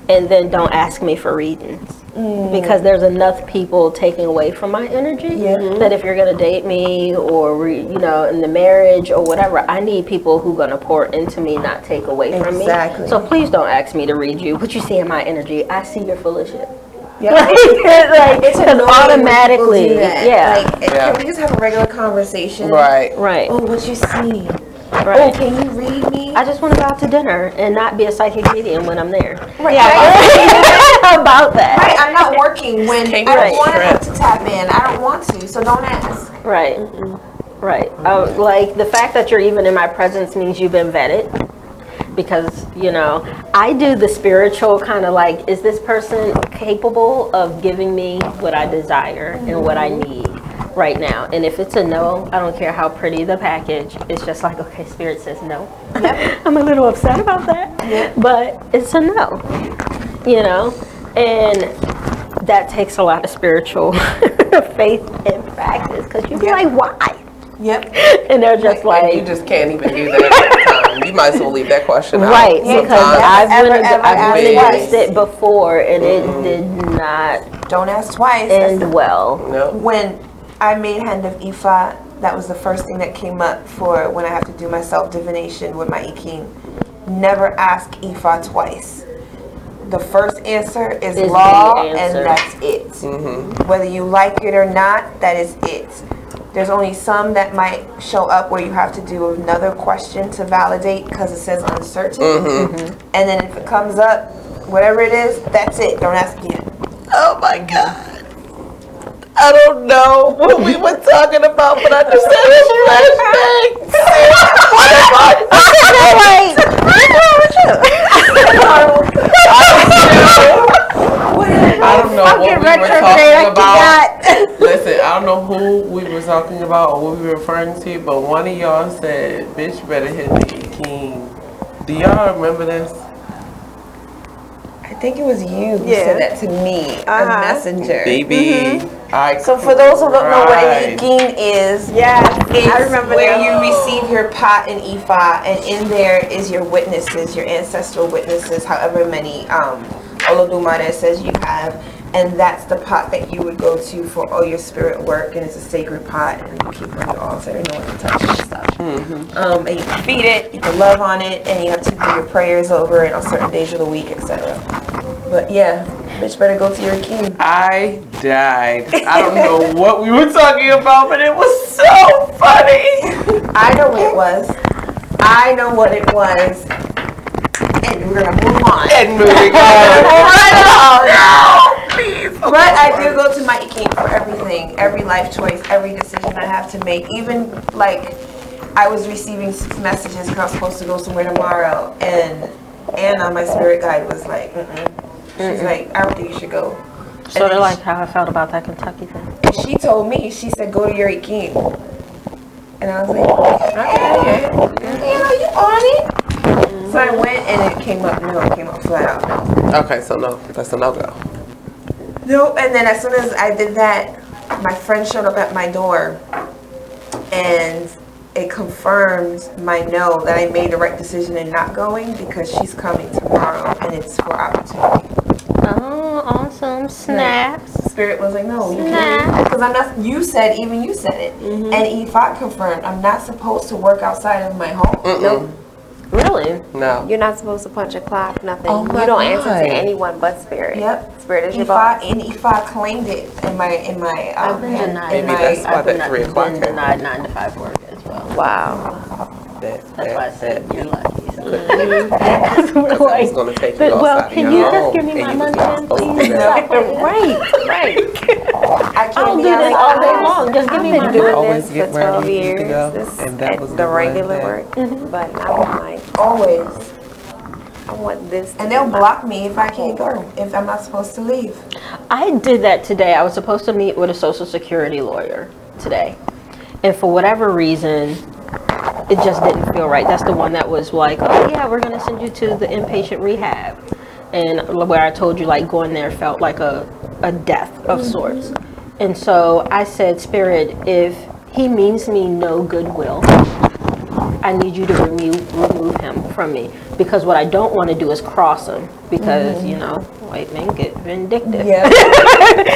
and then don't ask me for readings. Because there's enough people taking away from my energy that if you're gonna date me or you know, in the marriage or whatever, I need people who gonna pour into me, not take away from me. So please don't ask me to read you. What you see in my energy, I see you're full of shit. Yeah. like it's automatically. Can we just have a regular conversation? Right. Oh, what you see? Right. Oh, can you read me? I just want to go out to dinner and not be a psychic medium when I'm there. Right. About that. Right. I'm not working when I don't want to tap in. I don't want to, so don't ask. Right. Right. Like the fact that you're even in my presence means you've been vetted. Because, you know, I do the spiritual kind of like, is this person capable of giving me what I desire and what I need right now? And if it's a no, I don't care how pretty the package. It's just like, okay, Spirit says no. I'm a little upset about that, but it's a no, you know? And that takes a lot of spiritual faith and practice, because you're like, why? And they're just like, and you just can't even do that every time. You might as well leave that question out. Right, because I've went against it before and it did not. Don't ask twice. End well. When I made Hand of Ifa, that was the first thing that came up for when I have to do my self divination with my Iking. Never ask Ifa twice. The first answer is law, and that's it. Whether you like it or not, that is it. There's only some that might show up where you have to do another question to validate because it says uncertain. And then if it comes up, whatever it is, that's it. Don't ask again. Oh my God. I don't know what we were talking about, but I just had a flashback. I don't know what we were talking about. Listen, I don't know who we were talking about or what we were referring to, but one of y'all said, bitch better hit the king. Do y'all remember this? I think it was you who said that to me, a messenger. Baby. So for those who don't know what an Iking is, I remember where you receive your pot in Ifa, and in there is your witnesses, your ancestral witnesses, however many Olodumare says you have, and that's the pot that you would go to for all your spirit work, and it's a sacred pot, and you keep it on your altar, no one can touch it and stuff. And you can feed it, you can love on it, and you have to do your prayers over it on certain days of the week, etc. But yeah, bitch better go to your king. I died. I don't know what we were talking about, but it was so funny. I know what it was. I know what it was. And we're gonna move on. And moving on. But I do go to my Iking for everything, every life choice, every decision I have to make. Even like I was receiving messages because I was supposed to go somewhere tomorrow, and Anna, my spirit guide, was like, she's like, I don't think you should go. Sort of like how I felt about that Kentucky thing. She told me, she said, go to your Iking. And I was like, okay, you know, you on it. So I went and it came up, no, it came up flat out, no. Okay, so no, that's a no-go. Nope, and then as soon as I did that, my friend showed up at my door and it confirmed my no, that I made the right decision in not going, because she's coming tomorrow and it's for opportunity. Oh, awesome. Snaps. Spirit was like, no, you can't. Because I'm not, you said it. And Ifat confirmed, I'm not supposed to work outside of my home. Nope. Really? No. You're not supposed to punch a clock, nothing. Oh my you don't answer God. to anyone but Spirit. Yep. Spirit is your boss. And Ifat claimed it in my I've been denied. I've been denied 9 to 5 work as well. Wow. That's why I said you're lucky. I was going to take you outside. Can you just give me my money then, please? Right. I can't I'll do this all day long. Just give me my money. Always get for where 12 you need to years. go, This and that was the regular work. But I want mine. Always. I want this. And they'll block me if I can't go, if I'm not supposed to leave. I did that today. I was supposed to meet with a Social Security lawyer today. And for whatever reason, it just didn't feel right. That's the one that was like, oh yeah, we're going to send you to the inpatient rehab. And where I told you, like, going there felt like a death of sorts. And so I said, Spirit, if he means me no goodwill, I need you to remove him from me. because what I don't want to do is cross them, because you know, white men get vindictive,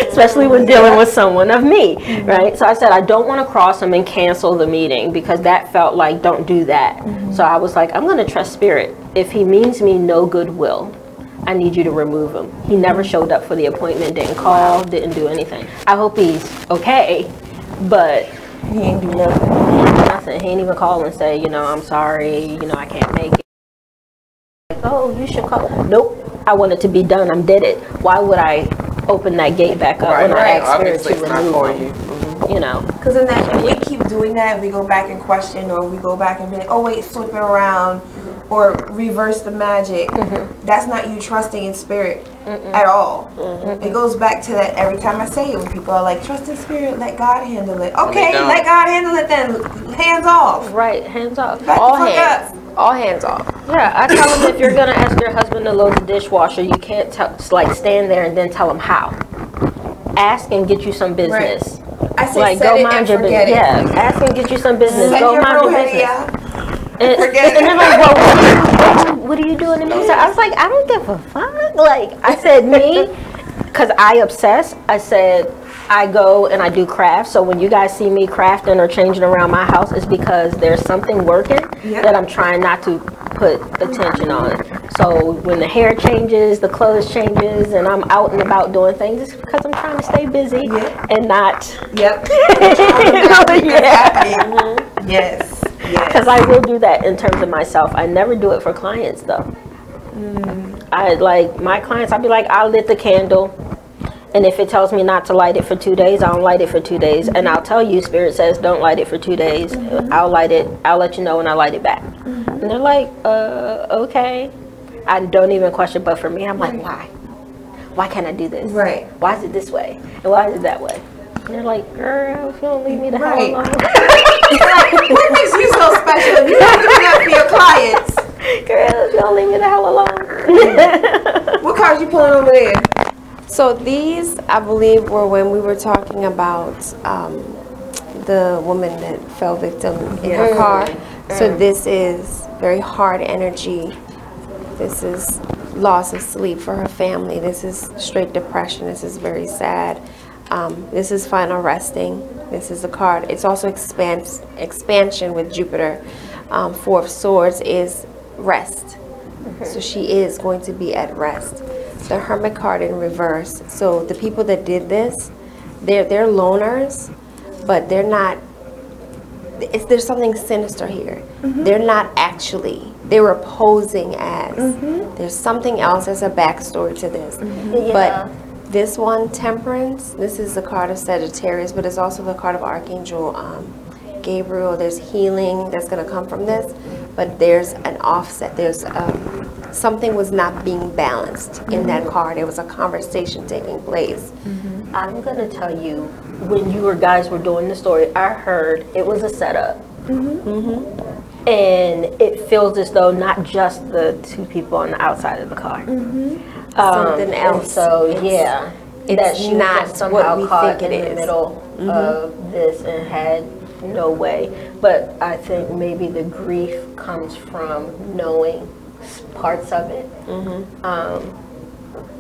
especially when dealing with someone of me, right? So I said I don't want to cross them and cancel the meeting, because that felt like, don't do that. So I was like, I'm going to trust spirit. If he means me no goodwill, I need you to remove him. He never showed up for the appointment, didn't call, didn't do anything. I hope he's okay, but he ain't do nothing. He ain't even call and say, you know, I'm sorry, you know, I can't make it. Like, oh, you should call. Nope, I want it to be done. I'm did it. Why would I open that gate back up when I asked spirit to remove him? You know, because in that, if we keep doing that, we go back and question, or we go back and be like, oh wait, flip it around, or reverse the magic. That's not you trusting in spirit at all. It goes back to that every time I say it, when people are like, trust in spirit, let God handle it. Okay, let God handle it then. Hands off. Right, hands off. All hands. All hands off. Yeah, I tell them, if you're gonna ask your husband to load the dishwasher, you can't like stand there and then tell him how. Ask and get you some business. I say, like, go mind your business. Yeah, ask and get you some business. Go mind your business. And they're like, well, what are you doing in me? I was like, I don't give a fuck. Like, I said, me, because I obsess, I said, I go and I do crafts. So when you guys see me crafting or changing around my house, it's because there's something working that I'm trying not to put attention on. So when the hair changes, the clothes changes, and I'm out and about doing things, it's because I'm trying to stay busy and not. Yes. Because I will do that in terms of myself. I never do it for clients though. I like my clients, I'll be like, I lit the candle, and if it tells me not to light it for 2 days, I don't light it for 2 days. And I'll tell you, spirit says don't light it for 2 days. I'll light it, I'll let you know when I light it back. And they're like, okay. I don't even question, but for me, I'm like, why can't I do this? Why is it this way? And why is it that way? And they're like, girl, if you don't leave me the hell alone. What makes you so special? You don't do that for your clients. Girl, if you don't leave me the hell alone. What cars you pulling over there? So these, I believe, were when we were talking about the woman that fell victim in her car. So this is very hard energy. This is loss of sleep for her family. This is straight depression. This is very sad. This is final resting. This is a card. It's also expansion with Jupiter. Four of Swords is rest. So she is going to be at rest. The Hermit card in reverse. So the people that did this, they're loners, but they're not. There's something sinister here. They're not actually. They were posing as. There's something else. There's a backstory to this. But this one, Temperance, this is the card of Sagittarius, but it's also the card of Archangel Gabriel. There's healing that's going to come from this, but there's an offset. There's something was not being balanced in that card. There was a conversation taking place. I'm going to tell you, when you guys were doing the story, I heard it was a setup. And it feels as though not just the two people on the outside of the car. Something else. So yeah, it's that she not was somehow what we caught think it in the is. middle of this and had no way. But I think maybe the grief comes from knowing parts of it,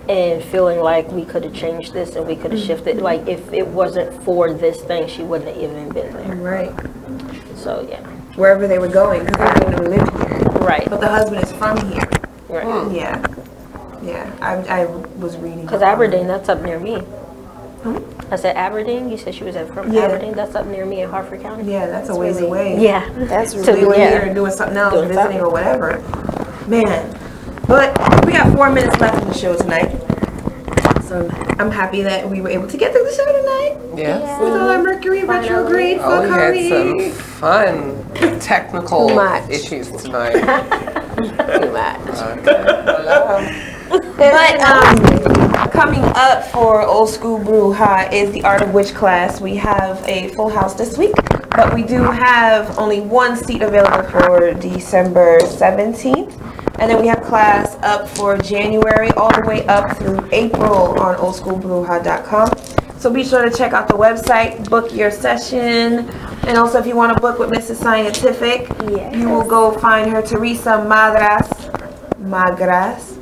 and feeling like we could have changed this and we could have shifted. Like if it wasn't for this thing, she wouldn't have even been there. So yeah. Wherever they were going, because they didn't live here. But the husband is from here. Yeah, I was reading. Because Aberdeen, that's up near me. I said Aberdeen. You said she was from Aberdeen. That's up near me in Hartford County. Yeah, that's a ways away. Yeah, that's really doing here and doing something else, visiting or whatever. Man, but we got 4 minutes left in the show tonight. So I'm happy that we were able to get through the show tonight. Yeah. With all our Mercury retrograde we had some fun technical issues tonight. Too much. But coming up for Old School Bruja is the Art of Witch class. We have a full house this week, but we do have only 1 seat available for December 17th. And then we have class up for January all the way up through April on oldschoolbruja.com. So be sure to check out the website, book your session. And also if you want to book with Mrs. Scientific, you will go find her, Teresa Madras, Magras.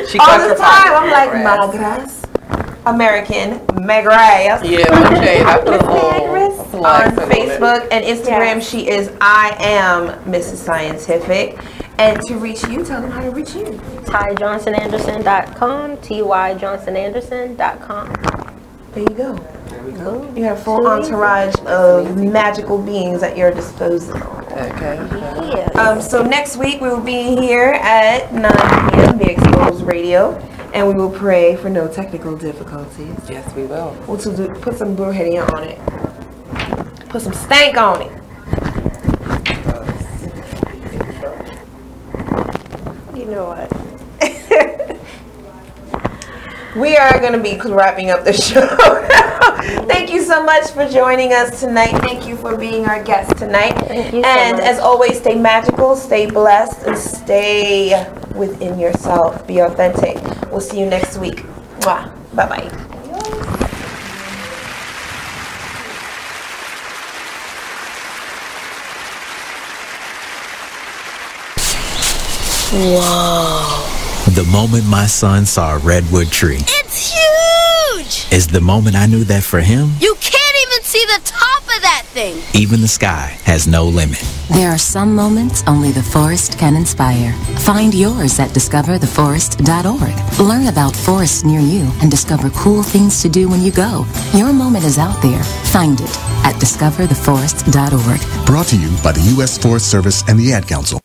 She all the time. I'm like Magras. American Magras. Yeah, okay. On Facebook and Instagram, she is I am Mrs. Scientific. And to reach you, tell them how to reach you. TyJohnsonAnderson.com, TyJohnsonAnderson.com. There you go. You have a full entourage of magical beings at your disposal. Okay. So next week we will be here at 9 p.m. Be Exposed Radio, and we will pray for no technical difficulties. Yes, we will. We'll put some Bruja on it. Put some stank on it. You know what? We are going to be wrapping up the show. Thank you so much for joining us tonight. Thank you for being our guest tonight. Thank you so and much. as always, stay magical, stay blessed, and stay within yourself. Be authentic. We'll see you next week. Mwah. Bye-bye. Whoa. The moment my son saw a redwood tree. It's huge! Is the moment I knew that for him, You can't even see the top of that thing! even the sky has no limit. There are some moments only the forest can inspire. Find yours at discovertheforest.org. Learn about forests near you and discover cool things to do when you go. Your moment is out there. Find it at discovertheforest.org. Brought to you by the U.S. Forest Service and the Ad Council.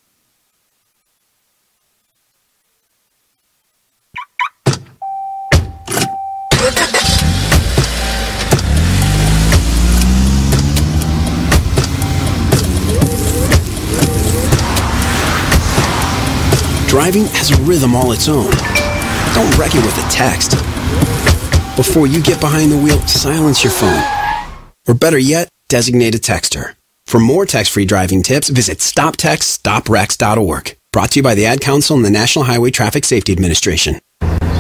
Driving has a rhythm all its own. Don't wreck it with a text. Before you get behind the wheel, silence your phone. Or better yet, designate a texter. For more text-free driving tips, visit stoptextstoprex.org. Brought to you by the Ad Council and the National Highway Traffic Safety Administration.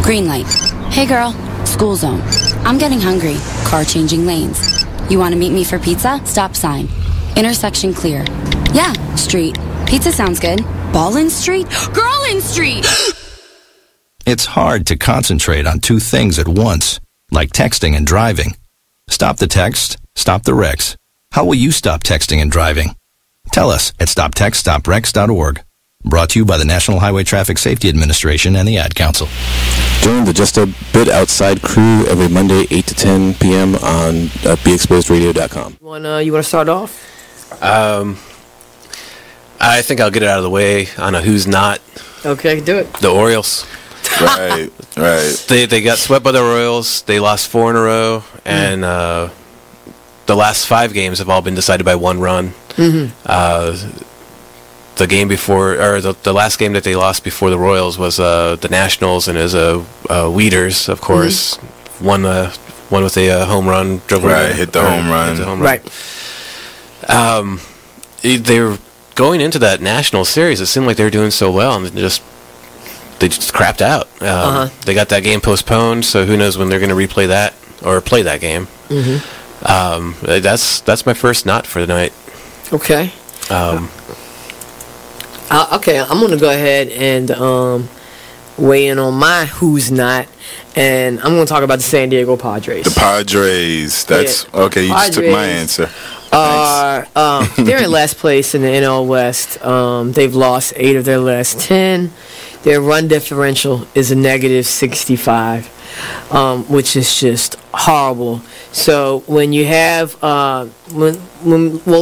Green light. Hey girl, school zone. I'm getting hungry. Car changing lanes. You want to meet me for pizza? Stop sign. Intersection clear. Yeah, street. Pizza sounds good. Ballin Street? Girlin Street! It's hard to concentrate on two things at once, like texting and driving. Stop the text, stop the wrecks. How will you stop texting and driving? Tell us at stoptextstoprex.org. Brought to you by the National Highway Traffic Safety Administration and the Ad Council. Join the Just a Bit Outside crew every Monday, 8 to 10 p.m. on BeExposedRadio.com. You want to start off? I think I'll get it out of the way on a who's not. Okay, do it. The Orioles. Right. They got swept by the Royals. They lost 4 in a row, and the last 5 games have all been decided by 1 run. Mm-hmm. The game before, or the last game that they lost before the Royals was the Nationals, and it was Weeders, of course, won with a home run. Hit the home run. Right. They were going into that national series. It seemed like they were doing so well, and they just crapped out. They got that game postponed, so who knows when they're going to replay that or play that game. Mm-hmm. That's my first not for the night. Okay. Okay, I'm going to go ahead and weigh in on my who's not, and I'm going to talk about the San Diego Padres. The Padres. That's okay. You just took my answer. They're in last place in the NL West. They've lost 8 of their last 10. Their run differential is a negative 65, which is just horrible. So when you have let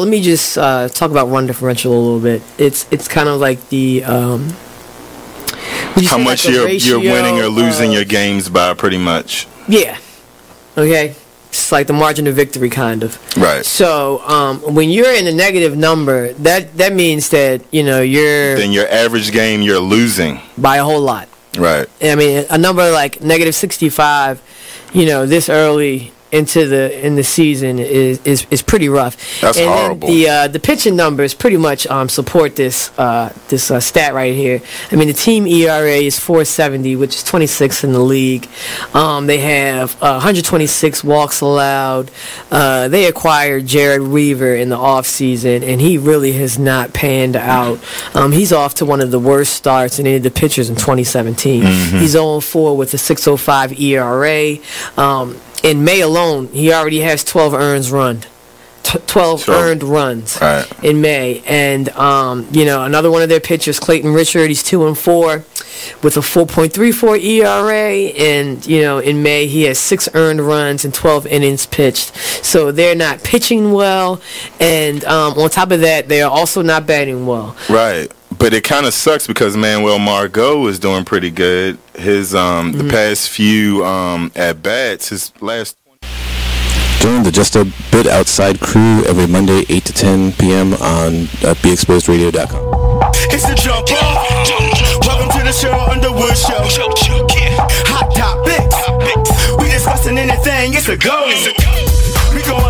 me just talk about run differential a little bit. It's kind of like the how much you're winning or losing your games by, pretty much. Yeah. Okay. It's like the margin of victory, kind of. Right. So when you're in a negative number, that means that you're. Then your average game you're losing by a whole lot. Right. I mean, a number like negative 65, this early in the season is pretty rough. That's and horrible. The pitching numbers pretty much support this stat right here. I mean, the team ERA is 4.70, which is 26th in the league. They have 126 walks allowed. They acquired Jared Weaver in the offseason, and he really has not panned out. He's off to one of the worst starts in any of the pitchers in 2017. Mm-hmm. He's 0-4 with a 6.05 ERA. In May alone, he already has 12 earned runs. 12 earned runs in May. And, another one of their pitchers, Clayton Richard, he's 2-4 with a 4.34 ERA. And, in May, he has 6 earned runs and 12 innings pitched. So they're not pitching well. And on top of that, they are also not batting well. Right. But it kind of sucks because Manuel Margot is doing pretty good. His the past few at bats, his last. Join the Just a Bit Outside crew every Monday 8 to 10 p.m. on BeExposedRadio.com. It's the jump off. Welcome to the show, Underwood Show. Hot topics. We discussing anything. It's a go. We going